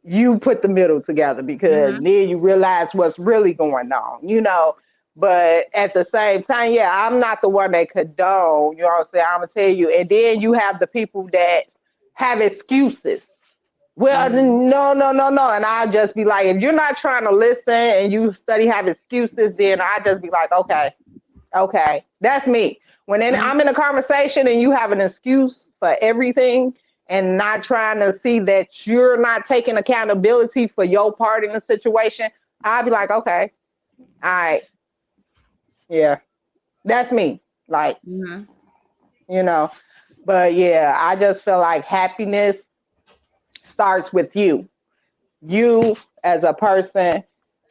Speaker 3: you put the middle together, because
Speaker 4: Mm-hmm.
Speaker 3: then you realize what's really going on, you know. But at the same time, yeah, I'm not the one that condone, you know what I'm saying? I'm gonna tell you. And then you have the people that have excuses. Well,
Speaker 4: Mm-hmm.
Speaker 3: no, no, no, no. And I just be like, if you're not trying to listen and you study have excuses, then I just be like, okay, okay, that's me. I'm in a conversation and you have an excuse for everything, and not trying to see that you're not taking accountability for your part in the situation, I'll be like, okay, all right, yeah, that's me. Like,
Speaker 4: Mm-hmm.
Speaker 3: you know, but yeah, I just feel like happiness starts with you as a person.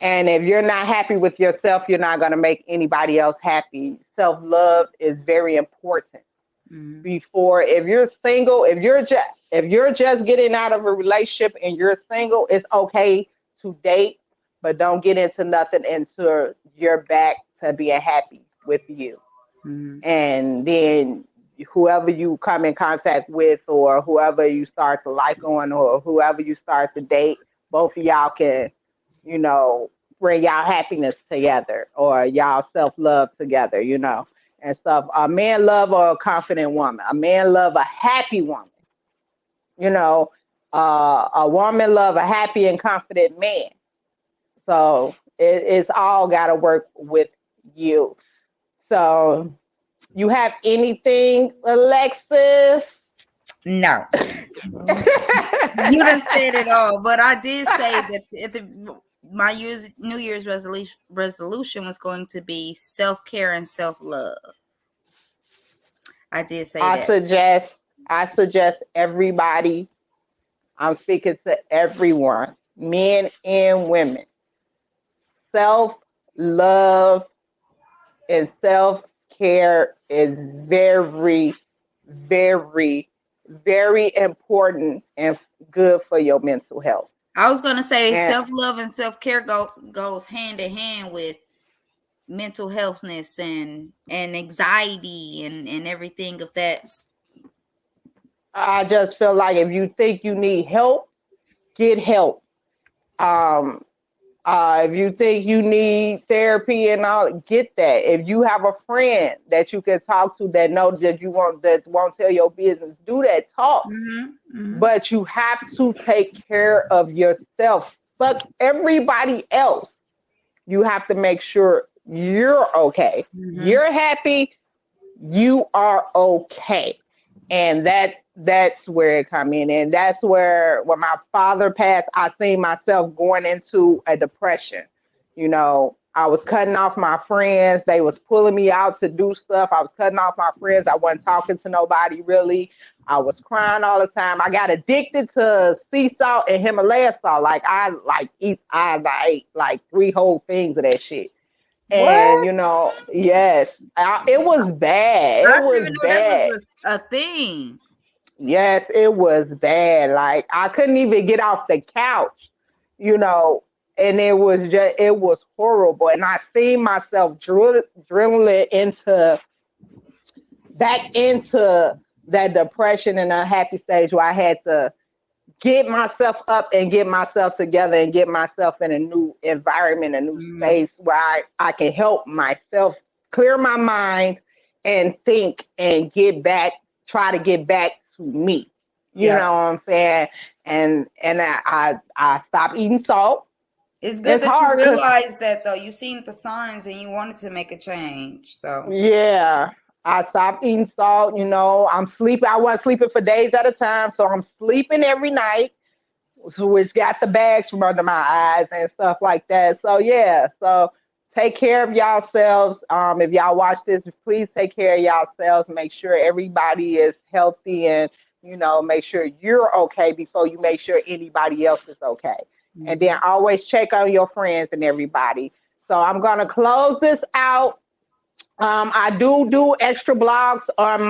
Speaker 3: And if you're not happy with yourself, you're not going to make anybody else happy. Self love is very important.
Speaker 4: Mm-hmm.
Speaker 3: Before, if you're single, if you're just getting out of a relationship and you're single, it's okay to date, but don't get into nothing until you're back to being happy with you.
Speaker 4: Mm-hmm.
Speaker 3: And then whoever you come in contact with, or whoever you start to like on, or whoever you start to date, both of y'all can, you know, bring y'all happiness together, or y'all self-love together, you know, and stuff. A man love a confident woman. A man love a happy woman. You know, a woman love a happy and confident man. So it's all got to work with you. So, you have anything, Alexis?
Speaker 4: No, you done said it all. But I did say that my New Year's resolution was going to be self care and self love. I did say
Speaker 3: I
Speaker 4: that.
Speaker 3: suggest I suggest everybody, I'm speaking to everyone, men and women. Self love and self care is very, very, very important and good for your mental health.
Speaker 4: I was gonna say
Speaker 3: And
Speaker 4: self-love and self-care goes hand in hand with mental healthness and anxiety and everything of that.
Speaker 3: I just feel like if you think you need help, get help. Um, if you think you need therapy and all, get that. If you have a friend that you can talk to that knows that you want that won't tell your business, do that. Talk. But you have to take care of yourself. Fuck everybody else. You have to make sure you're okay. You're happy, you are okay. And that's where it come in. And that's where when my father passed, I seen myself going into a depression. You know, I was cutting off my friends. They was pulling me out to do stuff. I was cutting off my friends. I wasn't talking to nobody really. I was crying all the time. I got addicted to sea salt and Himalaya salt. I ate like 3 whole things of that shit. And
Speaker 4: What?
Speaker 3: yes, it was bad.
Speaker 4: I
Speaker 3: It
Speaker 4: didn't
Speaker 3: was
Speaker 4: even know that
Speaker 3: bad.
Speaker 4: was a thing.
Speaker 3: Yes, it was bad. Like I couldn't even get off the couch, you know, and it was horrible. And I seen myself drilling into back into that depression and unhappy stage where I had to get myself up and get myself together and get myself in a new environment, a new space where I can help myself clear my mind and think and try to get back to me. You
Speaker 4: Yeah.
Speaker 3: know what I'm saying? And I stopped eating salt.
Speaker 4: It's good
Speaker 3: It's
Speaker 4: that you
Speaker 3: hard because
Speaker 4: realized that though. You seen the signs and you wanted to make a change. So
Speaker 3: yeah, I stopped eating salt. I'm sleeping. I wasn't sleeping for days at a time, so I'm sleeping every night, which got the bags from under my eyes and stuff like that. So yeah, so take care of yourselves. If y'all watch this, please take care of yourselves. Make sure everybody is healthy and make sure you're okay before you make sure anybody else is okay. And then always check on your friends and everybody. So I'm gonna close this out. I do extra blogs on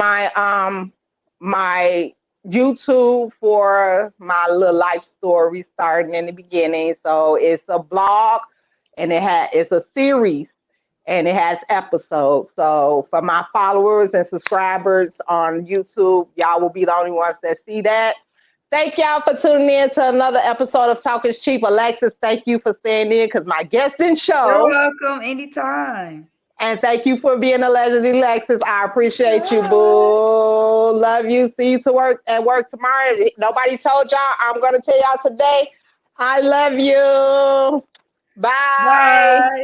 Speaker 3: my YouTube for my little life story starting in the beginning. So it's a blog and it's a series and it has episodes. So for my followers and subscribers on YouTube, y'all will be the only ones that see that. Thank y'all for tuning in to another episode of Talk is Cheap. Alexis, thank you for staying in because my guest didn't
Speaker 4: you're
Speaker 3: show.
Speaker 4: welcome anytime.
Speaker 3: And thank you for being a legend, Alexis. I appreciate you, boo. Love you. See you at work tomorrow. Nobody told y'all. I'm gonna tell y'all today. I love you. Bye.
Speaker 4: Bye.